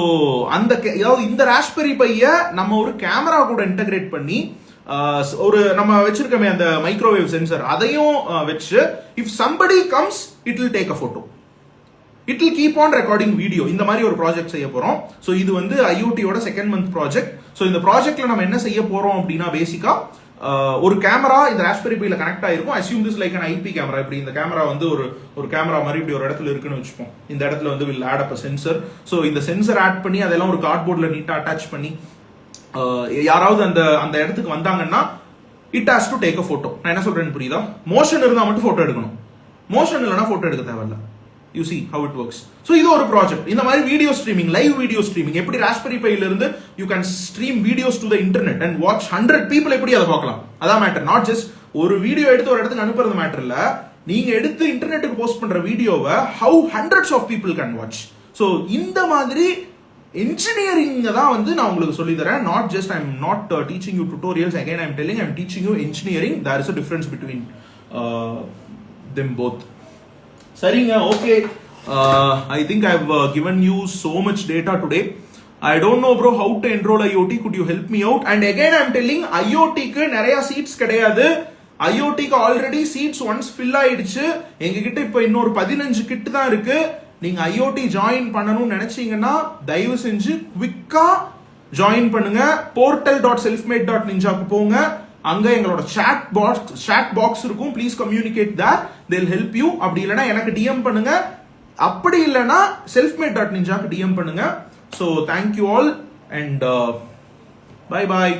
இந்த ராஸ்பெரி பைய நம்ம ஒரு கேமரா கூட இன்டகிரேட் பண்ணி ஒரு நம்ம வச்சிருக்கோமே அந்த மைக்ரோவேவ் சென்சர் அதையும் வச்சு if somebody comes it will take a photo, it will keep on recording video. இந்த மாதிரி ஒரு ப்ராஜெக்ட் செய்ய போறோம். ஸோ இது வந்து IoT-யோட செகண்ட் மந்த் ப்ராஜெக்ட். ஸோ இந்த ப்ராஜெக்ட்ல நம்ம என்ன செய்ய போறோம் அப்படின்னா பேசிக்கா ஒரு கேமரா இந்த ராஸ்பெரி பைல கனெக்ட் ஆயிருக்கும். Assume this like an IP camera. இப்படி இந்த கேமரா வந்து ஒரு கேமரா மாதிரி இப்படி ஒரு இடத்துல இருக்குன்னு வச்சுப்போம். இந்த இடத்துல வந்து will add up a sensor. So இந்த சென்சர் ஆட் பண்ணி அதெல்லாம் ஒரு கார்ட்போர்ட்ல நீட்டா அட்டாச் பண்ணி யாராவது அந்த இடத்துக்கு வந்தாங்கன்னா it has to take a photo. நான் என்ன சொல்றேன்னு புரியுதா? மோஷன் இருந்தா மட்டும் போட்டோ எடுக்கணும், மோஷன் இல்லைன்னா போட்டோ எடுக்க தேவையில்ல. You see how it works. So இது ஒரு ப்ராஜெக்ட். இந்த மாதிரி video streaming, live video streaming, எப்படி ராஸ்பெரி பைல இருந்து you can stream videos to the internet and watch 100 people எப்படி அதை பார்க்கலாம். அதான் மேட்டர். நாட் ஜஸ்ட் ஒரு வீடியோ எடுத்து ஒரு இடத்துக்கு அனுப்புறது மேட்டர் இல்ல, நீங்க எடுத்து இன்டர்நெட்டுக்கு போஸ்ட் பண்ற வீடியோவை how hundreds of people can watch. So இந்த மாதிரி engineering தான் வந்து நான் உங்களுக்கு சொல்லி தரேன். not just I'm not teaching you tutorials. Again I'm telling, I'm teaching you engineering. There is a difference between them both. சரிங்க, okay. I think I've given you so much data today. I don't know bro how to enroll IoT. Could you help me out? And again I'm telling, IoT க்கு நிறைய சீட்ஸ் கிடையாது. IoT க்கு ஆல்ரெடி சீட்ஸ் ஒன்ஸ் ஃபில் ஆயிடுச்சு. எங்ககிட்ட இப்போ இன்னொரு 15 கிட் தான் இருக்கு. நீங்க IoT ஜாயின் பண்ணணும்னு நினைச்சீங்கன்னா தயவு செஞ்சு குவிக்கா ஜாயின் பண்ணுங்க. portal.selfmade.ninja-க்கு போங்க. அங்க எங்களோட chat box இருக்கும். Please communicate there. they'll help you. அப்படி இல்லனா எனக்கு DM பண்ணுங்க. அப்படி இல்லனா selfmade.ninja-க்கு DM பண்ணுங்க. So thank you all and bye bye.